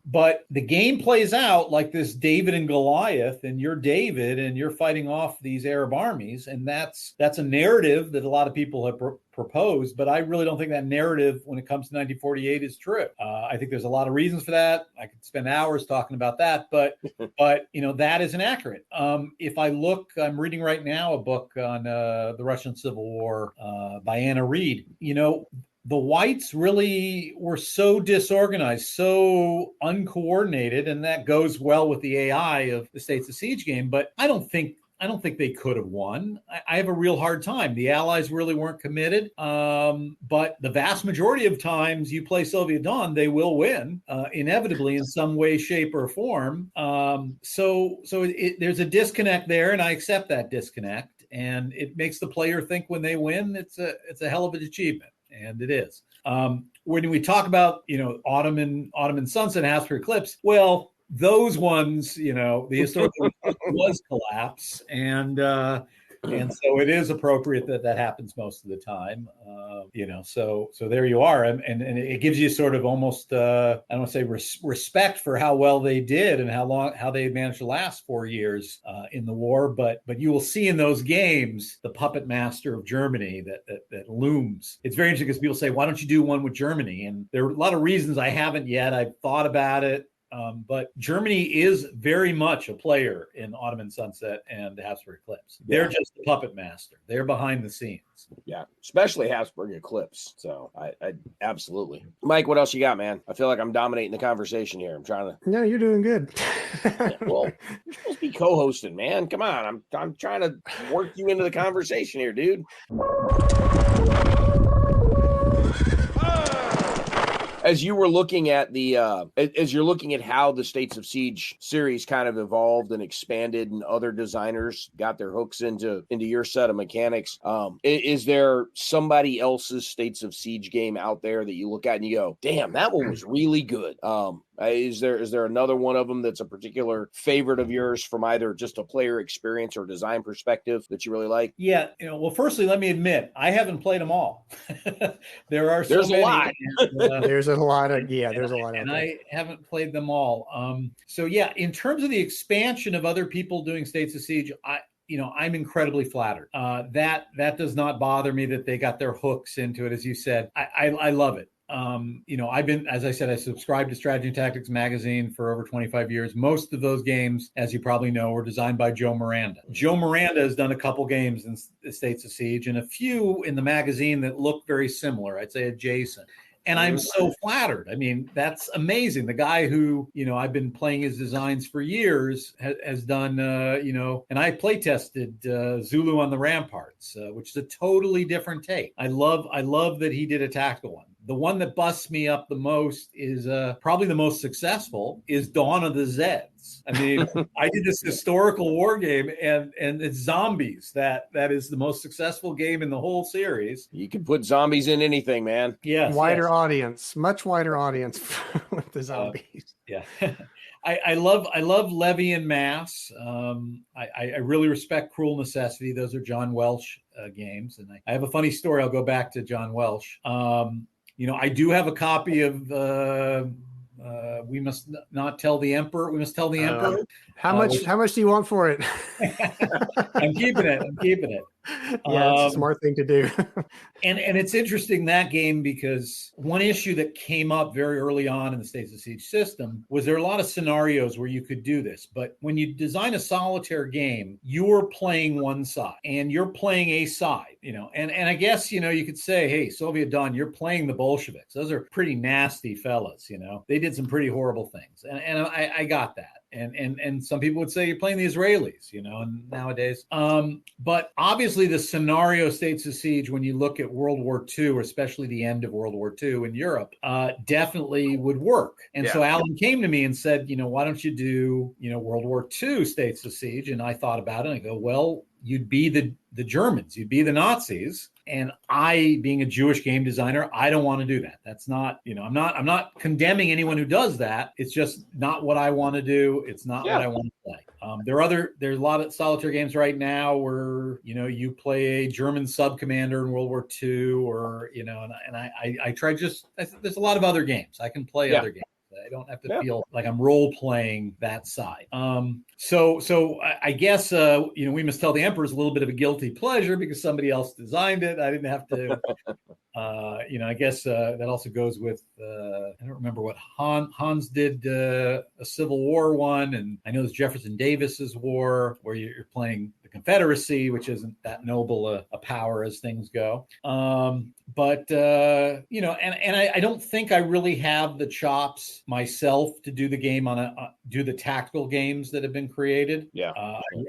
But the game plays out like this David and Goliath, and you're David and you're fighting off these Arab armies. And that's a narrative that a lot of people have proposed, but I really don't think that narrative when it comes to 1948 is true. I think there's a lot of reasons for that. I could spend hours talking about that, but that is inaccurate. If I look, I'm reading right now a book on the Russian Civil War by Anna Reid. The whites really were so disorganized, so uncoordinated, and that goes well with the AI of the States of Siege game, but I don't think they could have won. I have a real hard time. The Allies really weren't committed, but the vast majority of times you play Soviet Dawn, they will win, inevitably in some way, shape, or form. So there's a disconnect there, and I accept that disconnect, and it makes the player think when they win, it's a hell of an achievement. And it is. When we talk about, Ottoman Sunset, Habsburg Eclipse, well, those ones, the historical was collapse, and so it is appropriate that happens most of the time. So there you are, and it gives you sort of almost I don't want to say respect for how well they did and how they managed to last 4 years in the war. But you will see in those games the puppet master of Germany that looms. It's very interesting because people say, why don't you do one with Germany? And there are a lot of reasons I haven't yet. I've thought about it. But Germany is very much a player in Ottoman Sunset and Habsburg Eclipse. They're just the puppet master. They're behind the scenes. Yeah, especially Habsburg Eclipse. So I absolutely. Mike, what else you got, man? I feel like I'm dominating the conversation here. I'm trying to. No, you're doing good. Well, you're supposed to be co-hosting, man. Come on, I'm trying to work you into the conversation here, dude. as you were looking at as you're looking at how the States of Siege series kind of evolved and expanded, and other designers got their hooks into your set of mechanics, is there somebody else's States of Siege game out there that you look at and you go, damn, that one was really good? Is there another one of them that's a particular favorite of yours from either just a player experience or design perspective that you really like? Yeah, well, firstly, let me admit I haven't played them all. There's a lot. There's a lot of and I haven't played them all. So yeah, in terms of the expansion of other people doing States of Siege, I'm incredibly flattered. That does not bother me that they got their hooks into it, as you said. I love it. I've been, as I said, I subscribed to Strategy and Tactics magazine for over 25 years. Most of those games, as you probably know, were designed by Joe Miranda. Joe Miranda has done a couple games in the States of Siege and a few in the magazine that look very similar. I'd say adjacent. And I'm so flattered. I mean, that's amazing. The guy who, I've been playing his designs for years has done, and I play tested Zulu on the Ramparts, which is a totally different take. I love that he did a tactical one. The one that busts me up the most is probably the most successful is Dawn of the Zeds. I mean, I did this historical war game and it's zombies. That is the most successful game in the whole series. You can put zombies in anything, man. Yes. Audience, much wider audience with the zombies. Yeah. I love Levy and Mass. I really respect Cruel Necessity. Those are John Welsh games. And I have a funny story. I'll go back to John Welsh. I do have a copy of We Must Not Tell the Emperor. We Must Tell the Emperor. How much do you want for it? I'm keeping it. Yeah, it's a smart thing to do. and it's interesting, that game, because one issue that came up very early on in the States of Siege system was there are a lot of scenarios where you could do this. But when you design a solitaire game, you're playing one side and you're playing a side, and I guess, you could say, hey, Soviet Don, you're playing the Bolsheviks. Those are pretty nasty fellas. They did some pretty horrible things. And I got that. And some people would say you're playing the Israelis, and nowadays. But obviously the scenario States of Siege, when you look at World War II, or especially the end of World War II in Europe, definitely would work. And so Alan came to me and said, why don't you do, World War II States of Siege? And I thought about it and I go, well, you'd be the Germans, you'd be the Nazis. And I, being a Jewish game designer, I don't want to do that. That's not, I'm not condemning anyone who does that. It's just not what I want to do. It's not what I want to play. There's a lot of solitaire games right now where, you play a German sub-commander in World War II, or, and I try there's a lot of other games. I can play other games. I don't have to feel like I'm role playing that side. So I guess, We Must Tell the Emperor is a little bit of a guilty pleasure because somebody else designed it. I didn't have to, I guess that also goes with, I don't remember what Hans did, a Civil War one. And I know there's Jefferson Davis's war where you're playing the Confederacy, which isn't that noble a power as things go. But I don't think I really have the chops myself to do the game do the tactical games that have been created. Yeah.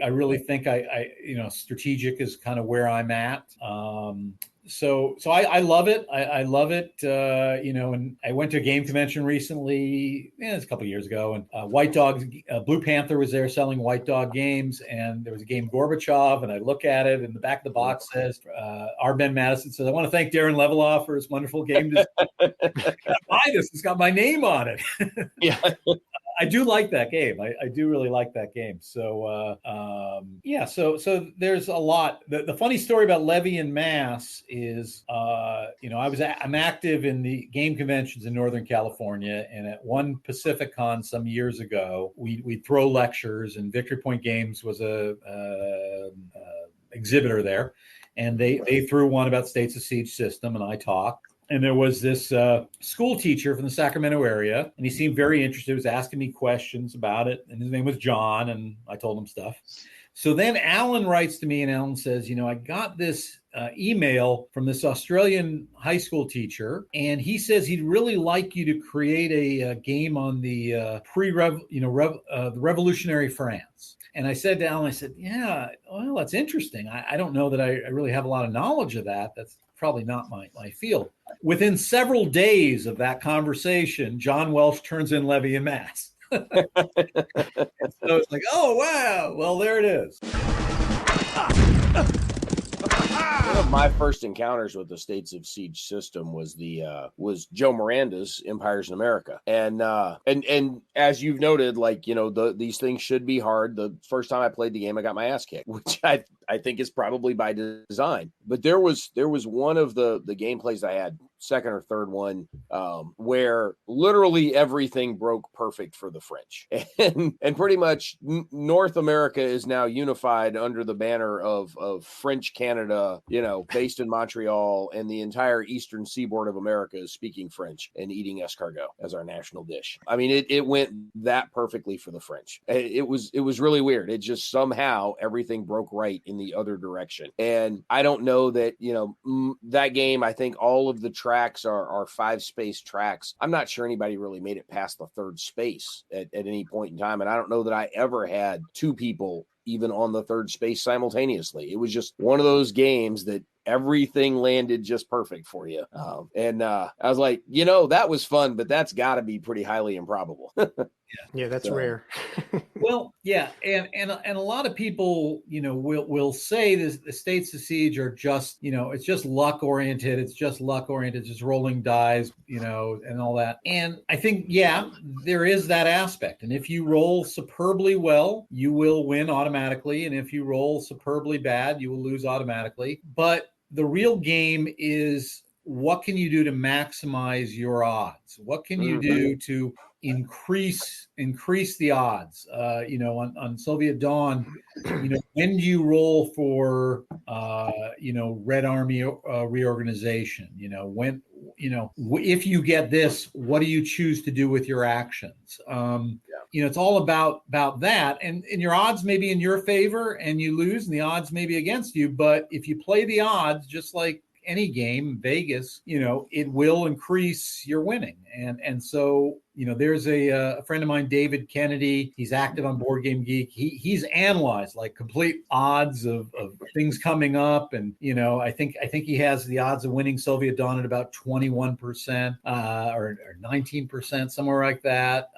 I really think I strategic is kind of where I'm at. So I love it. I love it. And I went to a game convention recently, it's a couple of years ago, and White Dog, Blue Panther was there selling White Dog games, and there was a game Gorbachev, and I look at it, and the back of the box says, R. Ben Madison says, I want to thank Darin Leviloff for his wonderful game design. Buy this. It's got my name on it. Yeah. I do like that game. I do really like that game. So, so there's a lot. The funny story about Levy and Mass is, I'm active in the game conventions in Northern California. And at one Pacific Con some years ago, we'd throw lectures, and Victory Point Games was a exhibitor there. And they threw one about States of Siege system, and I talked. And there was this school teacher from the Sacramento area, and he seemed very interested. He was asking me questions about it, and his name was John, and I told him stuff. So then Alan writes to me, and Alan says, I got this email from this Australian high school teacher, and he says he'd really like you to create a game on the the Revolutionary France. And I said to Alan, yeah, well, that's interesting. I don't know that I really have a lot of knowledge of that. That's probably not my field. Within several days of that conversation, John Welsh turns in Levy and Mass. So it's like, oh, wow. Well, there it is. One of my first encounters with the States of Siege system was was Joe Miranda's Empires in America, and as you've noted, like, you know, these things should be hard. The first time I played the game, I got my ass kicked, which I think is probably by design. But there was one of the gameplays I had, second or third one, where literally everything broke perfect for the French, and pretty much North America is now unified under the banner of French Canada, you know, based in Montreal, and the entire eastern seaboard of America is speaking French and eating escargot as our national dish. I mean, it went that perfectly for the French. It was really weird. It just somehow everything broke right in the other direction. And I don't know that, you know, that game, I think all of the tracks are 5-space tracks. I'm not sure anybody really made it past the third space at any point in time. And I don't know that I ever had two people even on the third space simultaneously. It was just one of those games that everything landed just perfect for you. And I was like, you know, that was fun, but that's got to be pretty highly improbable. Yeah, that's rare. Well, yeah, and a lot of people, you know, will say this, the States of Siege are just, you know, it's just luck oriented. It's just luck oriented, just rolling dice, you know, and all that. And I think, yeah, there is that aspect. And if you roll superbly well, you will win automatically. And if you roll superbly bad, you will lose automatically. But the real game is, what can you do to maximize your odds? What can you do to increase the odds? You know, on Soviet Dawn, you know, when do you roll for you know, Red Army reorganization? You know, when, you know, if you get this, what do you choose to do with your actions? You know, it's all about that, and your odds may be in your favor and you lose, and the odds may be against you. But if you play the odds, just like any game, Vegas, you know, it will increase your winning. And so, you know, there's a friend of mine, David Kennedy. He's active on Board Game Geek. He's analyzed like complete odds of things coming up, and you know, I think he has the odds of winning Soviet Dawn at about 21% or 19%, somewhere like that.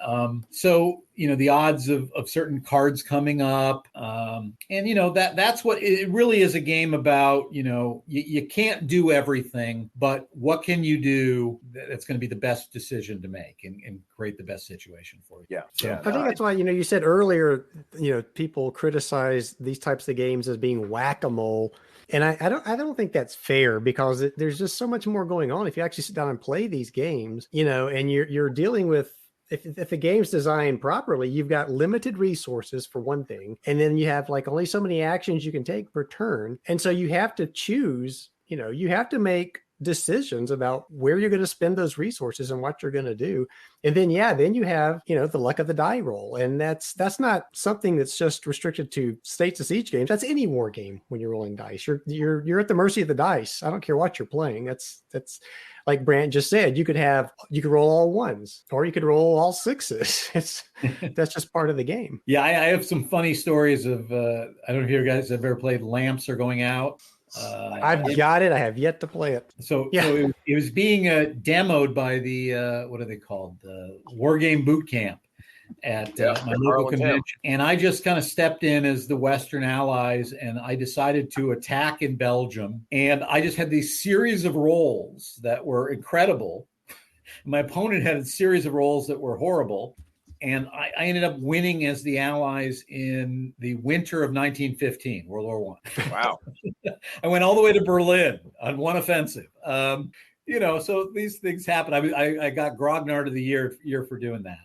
So you know, the odds of certain cards coming up, and you know, that's what it really is, a game about. You know, you can't do everything, but what can you do that's going to be the best decision to make and create the best situation for you. Yeah. So, Yeah. I think that's why, you know, you said earlier, you know, people criticize these types of games as being whack-a-mole. And I don't think that's fair, because there's just so much more going on if you actually sit down and play these games, you know, and you're dealing with, if the game's designed properly, you've got limited resources for one thing, and then you have like only so many actions you can take per turn. And so you have to choose, you know, you have to make decisions about where you're going to spend those resources and what you're going to do. And then, then you have, you know, the luck of the die roll. And that's not something that's just restricted to States of Siege games. That's any war game. When you're rolling dice, you're at the mercy of the dice. I don't care what you're playing. That's like Brant just said, you could roll all ones, or you could roll all sixes. That's just part of the game. Yeah. I have some funny stories of, I don't know if you guys have ever played Lamps Are Going Out. I've got it. I have yet to play it. So it was being demoed by the what are they called? The War Game Boot Camp at my local convention. And I just kind of stepped in as the Western Allies, and I decided to attack in Belgium. And I just had these series of rolls that were incredible. My opponent had a series of rolls that were horrible. And I ended up winning as the Allies in the winter of 1915, World War I. Wow. I went all the way to Berlin on one offensive. You know, so these things happen. I got Grognard of the year for doing that.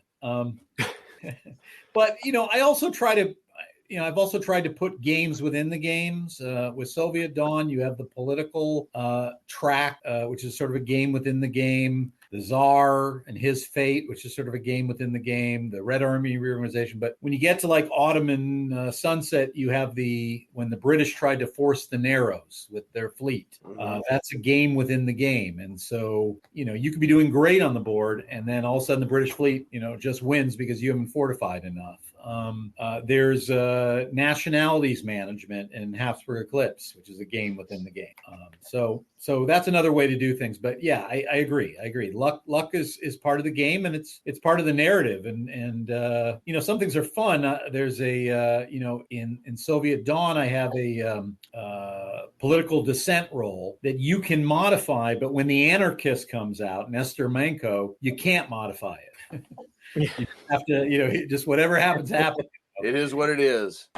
But, you know, I've also tried to put games within the games. With Soviet Dawn, you have the political track, which is sort of a game within the game. the Tsar and his fate, which is sort of a game within the game, the Red Army reorganization. But when you get to like Ottoman Sunset, you have when the British tried to force the Narrows with their fleet. That's a game within the game. And so, you could be doing great on the board, and then all of a sudden the British fleet, just wins because you haven't fortified enough. There's nationalities management in Habsburg Eclipse, which is a game within the game. So that's another way to do things. But yeah, I agree. Luck is part of the game, and it's part of the narrative. And some things are fun. There's in Soviet Dawn, I have a political dissent role that you can modify, but when the anarchist comes out, Nestor Menko, you can't modify it. You have to, just whatever happens. It is what it is.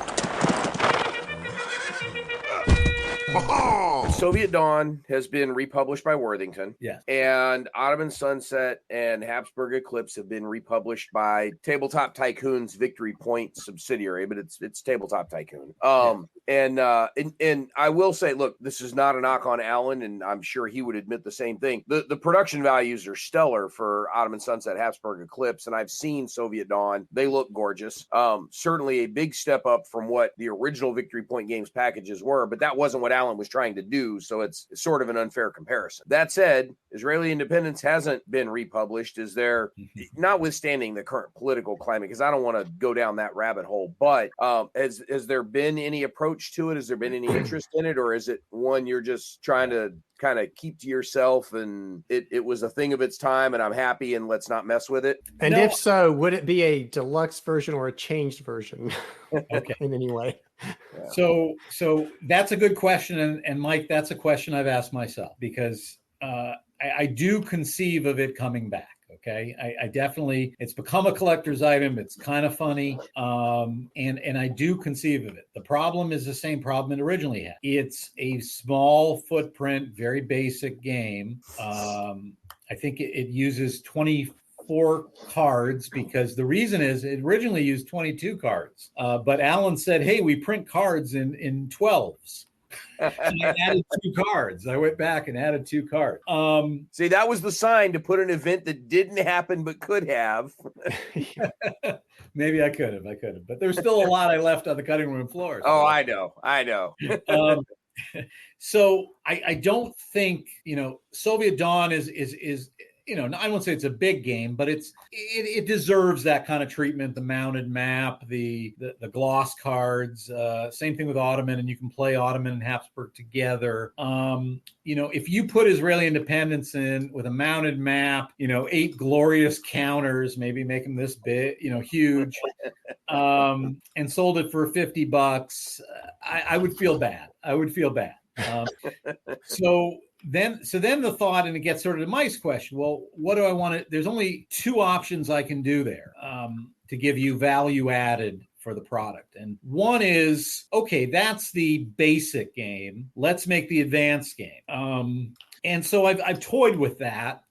Soviet Dawn has been republished by Worthington. Yeah. And Ottoman Sunset and Habsburg Eclipse have been republished by Tabletop Tycoon's Victory Point subsidiary, but it's Tabletop Tycoon. And I will say, look, this is not a knock on Alan, and I'm sure he would admit the same thing. The production values are stellar for Ottoman Sunset, Habsburg Eclipse, and I've seen Soviet Dawn. They look gorgeous. Certainly a big step up from what the original Victory Point Games packages were, but that wasn't what Alan was trying to do, so it's sort of an unfair comparison. That said, Israeli Independence hasn't been republished. Is there, notwithstanding the current political climate, because I don't want to go down that rabbit hole, but has there been any approach to it? Has there been any interest in it, or is it one you're just trying to kind of keep to yourself and it was a thing of its time and I'm happy and let's not mess with it? And if so, would it be a deluxe version or a changed version? Okay. In any way? Yeah. So that's a good question. And Mike, that's a question I've asked myself, because I do conceive of it coming back. Okay. I definitely, it's become a collector's item. It's kind of funny. And I do conceive of it. The problem is the same problem it originally had. It's a small footprint, very basic game. I think it uses 24 cards, because the reason is it originally used 22 cards. But Alan said, hey, we print cards in 12s. And I added 2 cards. I went back and added 2 cards. See, that was the sign to put an event that didn't happen but could have. Maybe I could have, but there's still a lot I left on the cutting room floor. So. Oh, I know. So I don't think, Soviet Dawn is I won't say it's a big game, but it deserves that kind of treatment. The mounted map, the gloss cards, same thing with Ottoman, and you can play Ottoman and Habsburg together. If you put Israeli Independence in with a mounted map, 8 glorious counters, maybe make them this big, huge, and sold it for $50, I would feel bad. So then the thought, and it gets sort of to Mike's question, well, what do I want to, there's only 2 options I can do there to give you value added for the product. And one is, okay, that's the basic game. Let's make the advanced game. And so I've toyed with that.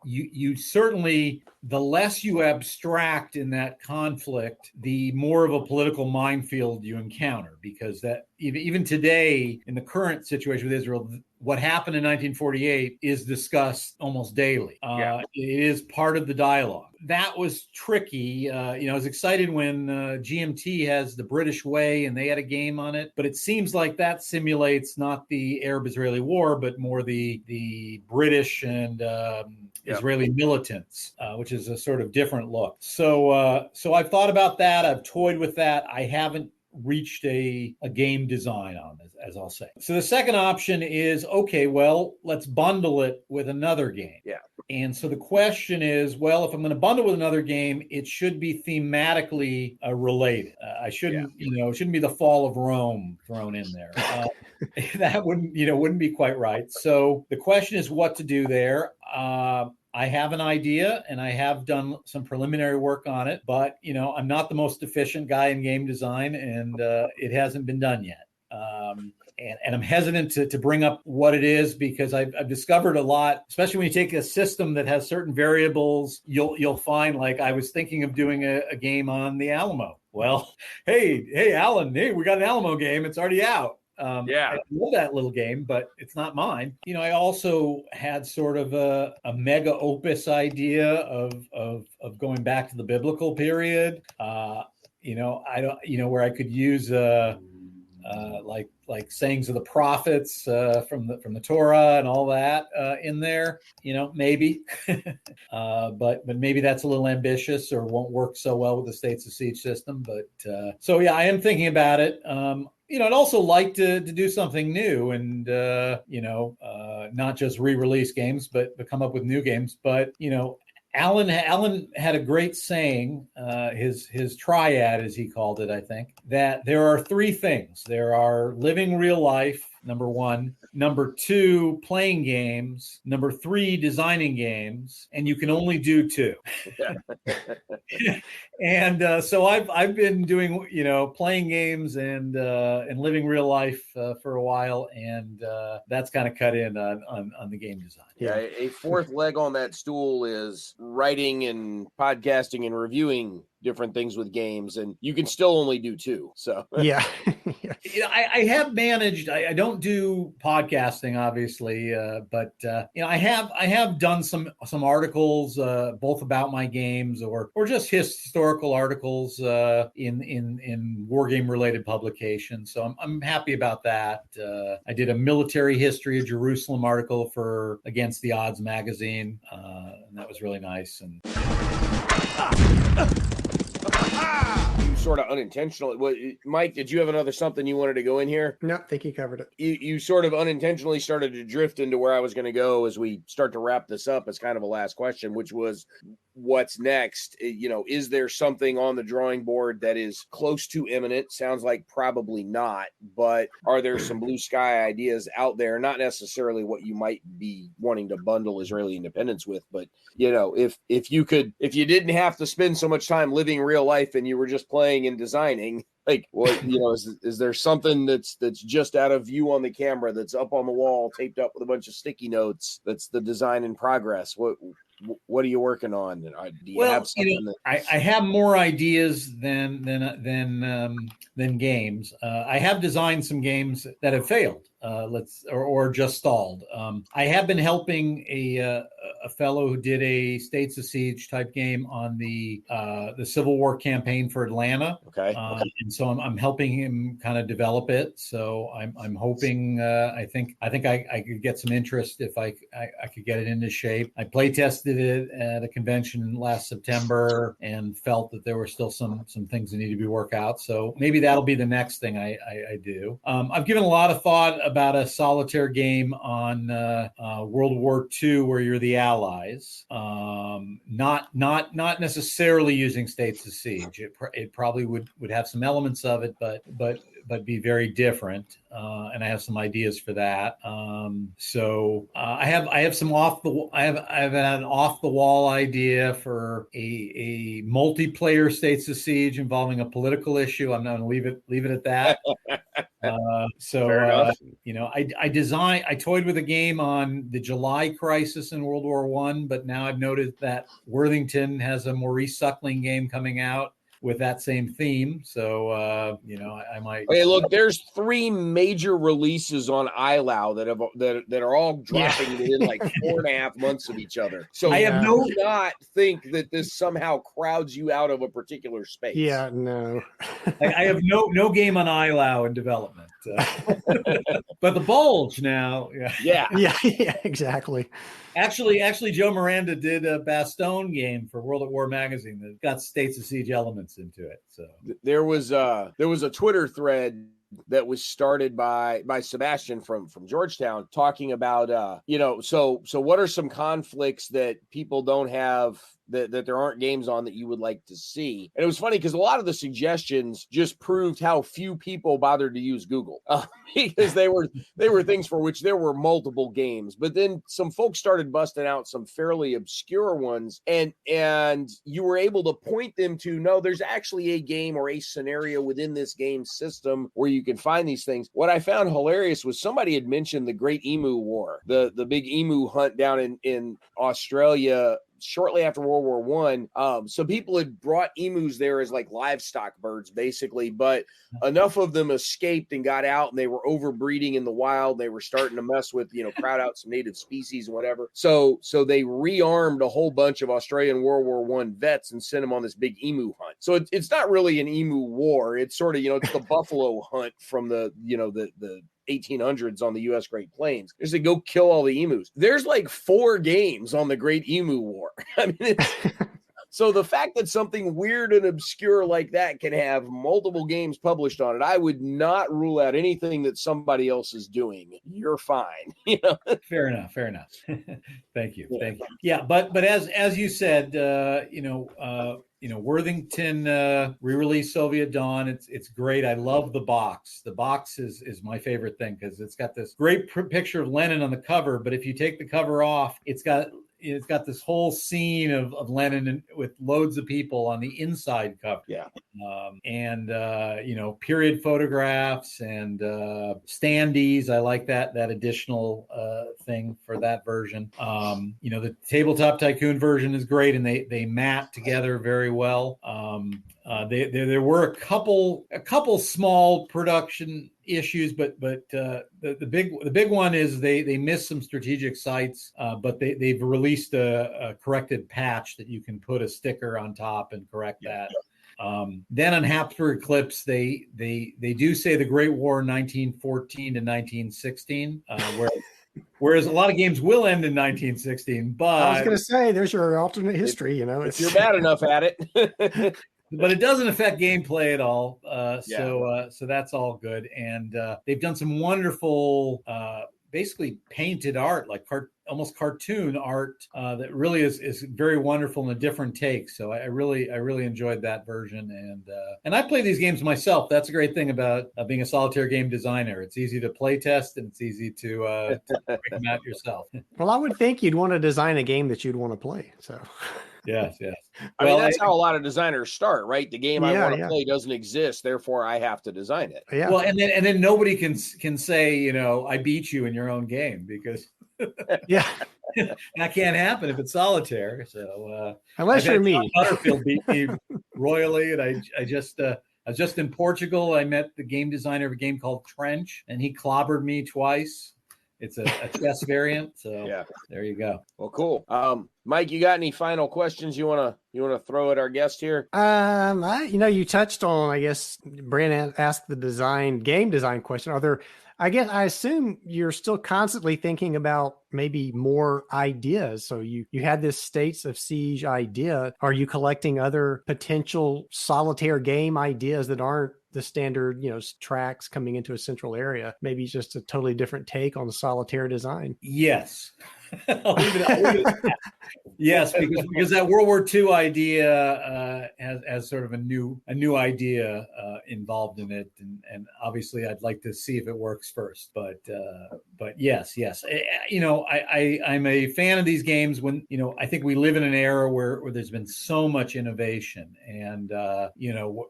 You certainly, the less you abstract in that conflict, the more of a political minefield you encounter, because that even today in the current situation with Israel, what happened in 1948 is discussed almost daily. It is part of the dialogue. That was tricky. I was excited when GMT has the British Way and they had a game on it, but it seems like that simulates not the Arab-Israeli war, but more the British and Israeli militants, which is a sort of different look. So I've thought about that. I've toyed with that. I haven't reached a game design on this, as I'll say. So the second option is, okay, well, let's bundle it with another game. Yeah. And so the question is, well, if I'm going to bundle with another game, it should be thematically related. I shouldn't, it shouldn't be the fall of Rome thrown in there. That wouldn't be quite right. So the question is what to do there. I have an idea and I have done some preliminary work on it, but I'm not the most efficient guy in game design, and it hasn't been done yet. And I'm hesitant to bring up what it is, because I've discovered a lot, especially when you take a system that has certain variables. You'll find, like, I was thinking of doing a game on the Alamo. Well, hey, Alan, we got an Alamo game. It's already out. I love that little game, but it's not mine. I also had sort of a mega opus idea of going back to the biblical period. I don't, where I could use like sayings of the prophets from the Torah and all that in there. Maybe, but maybe that's a little ambitious or won't work so well with the States of Siege system. But so yeah, I am thinking about it. I'd also like to do something new and, not just re-release games, but come up with new games. But, Alan had a great saying, his triad, as he called it, I think, that there are three things. There are living real life, number one. Number two, playing games. Number three, designing games. And you can only do two. And so I've been doing, playing games and living real life for a while. And that's kind of cut in on the game design. Yeah, a fourth leg on that stool is writing and podcasting and reviewing different things with games, and you can still only do two. So yeah. I have managed. I don't do podcasting, obviously, but I have done some articles, both about my games or just historical articles in wargame related publications. So I'm happy about that. I did a military history of Jerusalem article for Against the Odds magazine, and that was really nice. And sort of unintentionally. Mike, did you have another something you wanted to go in here? No, I think you covered it. You sort of unintentionally started to drift into where I was going to go as we start to wrap this up as kind of a last question, which was what's next? Is there something on the drawing board that is close to imminent? Sounds like probably not, but are there some blue sky ideas out there? Not necessarily what you might be wanting to bundle Israeli independence with, but if you didn't have to spend so much time living real life and you were just playing and designing, like, what, is there something that's just out of view on the camera, that's up on the wall, taped up with a bunch of sticky notes, that's the design in progress? What are you working on? Do you have something I have more ideas than games. I have designed some games that have failed, or just stalled. I have been helping a fellow who did a States of Siege type game on the Civil War campaign for Atlanta. Okay. And so I'm helping him kind of develop it. So I'm hoping I think I could get some interest if I could get it into shape. I play tested it at a convention last September and felt that there were still some things that need to be worked out. So maybe that'll be the next thing I do. I've given a lot of thought about a solitaire game on World War II where you're the Allies. Not necessarily using States of Siege. It probably would have some elements of it, but be very different. And I have some ideas for that. So I have an off the wall idea for a multiplayer States of Siege involving a political issue. I'm not going to leave it at that. I toyed with a game on the July crisis in World War I, but now I've noted that Worthington has a Maurice Suckling game coming out with that same theme. So, I might. Okay, look, there's 3 major releases on iLao that are all dropping within like 4.5 months of each other. So I have do not think that this somehow crowds you out of a particular space. Yeah, no. I have no game on iLao in development. But the Bulge now. Yeah, exactly. Actually, Joe Miranda did a Bastogne game for World at War magazine that got States of Siege elements into it. So there was a Twitter thread that was started by Sebastian from Georgetown talking about so what are some conflicts that people don't have that there aren't games on that you would like to see. And it was funny because a lot of the suggestions just proved how few people bothered to use Google because they were things for which there were multiple games. But then some folks started busting out some fairly obscure ones, and you were able to point them to, no, there's actually a game or a scenario within this game system where you can find these things. What I found hilarious was somebody had mentioned the Great Emu War, the big emu hunt down in Australia shortly after World War One. So people had brought emus there as like livestock birds, basically, but enough of them escaped and got out, and they were overbreeding in the wild. They were starting to mess with, crowd out some native species and whatever. So they rearmed a whole bunch of Australian World War One vets and sent them on this big emu hunt. So it's not really an emu war. It's sort of, it's the buffalo hunt from the 1800s on the U.S. Great Plains. Is to go kill all the emus. There's like 4 games on the Great Emu War. I mean, so the fact that something weird and obscure like that can have multiple games published on it, I would not rule out anything that somebody else is doing. You're fine. Fair enough. Thank you. Yeah, but as you said, Worthington re-released Soviet Dawn. It's great. I love the box. The box is my favorite thing because it's got this great picture of Lenin on the cover. But if you take the cover off, it's got this whole scene of Lenin with loads of people on the inside cover. Yeah. Period photographs and standees. I like that additional thing for that version. The Tabletop Tycoon version is great, and they mat together very well. There were a couple small production issues, but the big one is they missed some strategic sites, but they've released a corrected patch that you can put a sticker on top and correct that. Then on Habsburg Eclipse, they do say the Great War 1914 to 1916, whereas a lot of games will end in 1916. But I was going to say, there's your alternate history. If you're bad enough at it. But it doesn't affect gameplay at all. So that's all good. And they've done some wonderful, basically painted art, like almost cartoon art that really is very wonderful and a different take. So I really enjoyed that version. And I play these games myself. That's a great thing about being a solitaire game designer. It's easy to play test and it's easy to break them out yourself. Well, I would think you'd want to design a game that you'd want to play. So. Yes. I mean, that's how a lot of designers start, right? The game I want to play doesn't exist, therefore I have to design it. Yeah. Well, and then nobody can say, I beat you in your own game because that can't happen if it's solitaire. So unless you're me, Butterfield beat me royally, and I was just in Portugal. I met the game designer of a game called Trench, and he clobbered me twice. It's a chess variant, so there you go. Well, cool. Mike, you got any final questions you wanna throw at our guest here? You touched on, I guess, Brandon asked the game design question. I assume you're still constantly thinking about maybe more ideas. So you had this States of Siege idea. Are you collecting other potential solitaire game ideas that aren't the standard, tracks coming into a central area? Maybe just a totally different take on the solitaire design. Yes. I'll leave it at that. Yes, because that World War II idea has sort of a new idea involved in it, and obviously I'd like to see if it works first. But yes, I'm a fan of these games when I think we live in an era where there's been so much innovation, and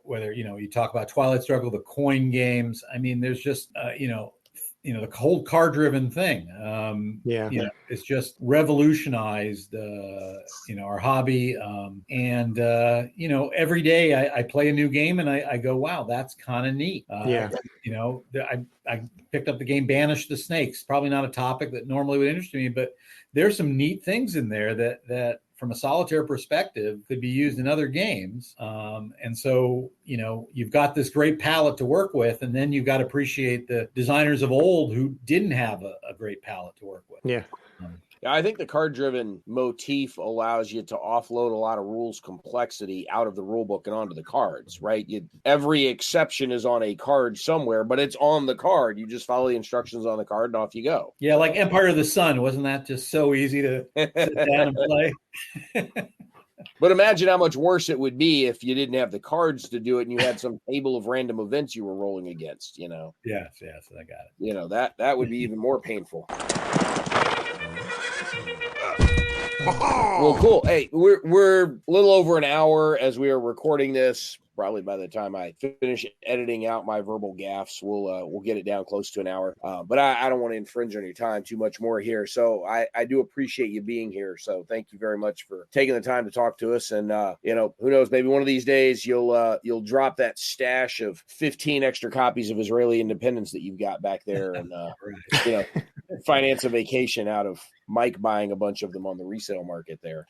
whether you talk about Twilight Struggle, the coin games. I mean, there's just the whole card-driven thing. It's just revolutionized, our hobby. Every day I play a new game and I go, wow, that's kind of neat. I picked up the game Banish the Snakes. Probably not a topic that normally would interest me, but there's some neat things in there that from a solitaire perspective could be used in other games. And so, you've got this great palette to work with, and then you've got to appreciate the designers of old who didn't have a great palette to work with. Yeah. I think the card-driven motif allows you to offload a lot of rules complexity out of the rule book and onto the cards, right? Every exception is on a card somewhere, but it's on the card. You just follow the instructions on the card and off you go. Yeah, like Empire of the Sun. Wasn't that just so easy to sit down and play? But imagine how much worse it would be if you didn't have the cards to do it and you had some table of random events you were rolling against, Yes, I got it. That would be even more painful. Well, cool. Hey, we're a little over an hour as we are recording this. probably by the time I finish editing out my verbal gaffes, we'll get it down close to an hour. But I don't want to infringe on your time too much more here. So I do appreciate you being here. So thank you very much for taking the time to talk to us. And who knows, maybe one of these days you'll drop that stash of 15 extra copies of Israeli Independence that you've got back there, and finance a vacation out of Mike buying a bunch of them on the resale market there.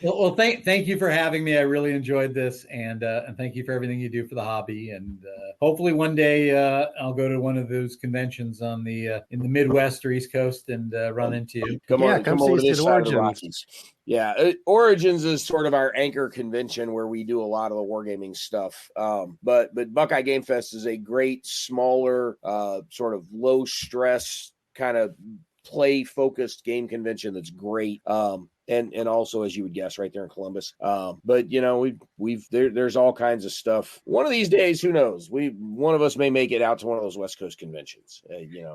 Well, thank you for having me. I really enjoyed this, and thank you for everything you do for the hobby. And hopefully one day I'll go to one of those conventions on the in the Midwest or East Coast and run into you. Come over to this side of the Origins. Rockies. Yeah, Origins is sort of our anchor convention where we do a lot of the wargaming stuff. But Buckeye Game Fest is a great, smaller, sort of low stress kind of play focused game convention that's great. And also, as you would guess, right there in Columbus. But there's all kinds of stuff. One of these days, who knows? One of us may make it out to one of those West Coast conventions.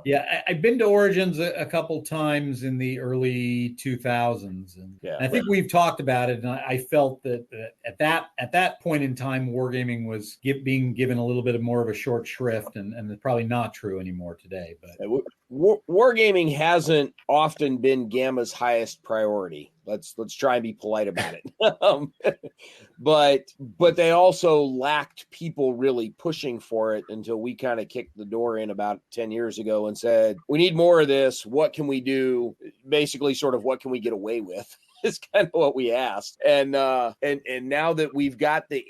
Yeah, I've been to Origins a couple times in the early 2000s, and I think we've talked about it. And I felt that at that point in time, wargaming was being given a little bit more of a short shrift, and it's probably not true anymore today. But wargaming hasn't often been Gamma's highest priority. Let's try and be polite about it. But they also lacked people really pushing for it until we kind of kicked the door in about 10 years ago and said, we need more of this. What can we do? Basically, sort of what can we get away with? Is kind of what we asked. And now that we've got the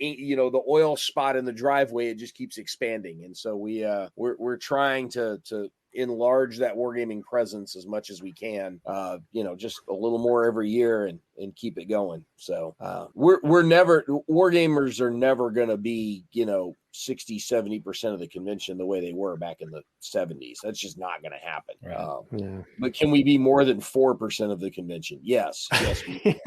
oil spot in the driveway, it just keeps expanding. And so we're trying to enlarge that wargaming presence as much as we can, just a little more every year and keep it going. So wargamers are never going to be, 60-70% of the convention the way they were back in the 70s. That's just not going to happen. Right. But can we be more than 4% of the convention? Yes. We can.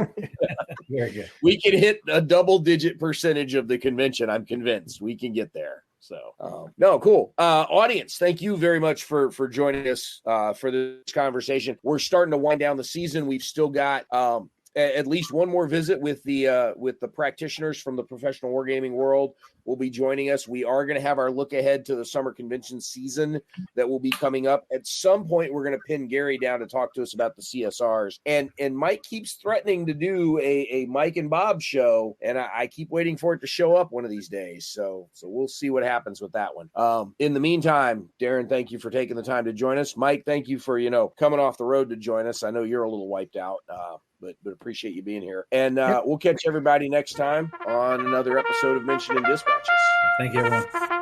Very good. We can hit a double-digit percentage of the convention. I'm convinced we can get there. So, no, cool. Audience, thank you very much for joining us for this conversation. We're starting to wind down the season. We've still got at least one more visit with the practitioners from the professional wargaming world will be joining us. We are going to have our look ahead to the summer convention season that will be coming up. At some point, we're going to pin Gary down to talk to us about the CSRs. And Mike keeps threatening to do a Mike and Bob show, and I keep waiting for it to show up one of these days. So we'll see what happens with that one. In the meantime, Darin, thank you for taking the time to join us. Mike, thank you for coming off the road to join us. I know you're a little wiped out. But appreciate you being here. And we'll catch everybody next time on another episode of Mentioned in Dispatches. Thank you, everyone.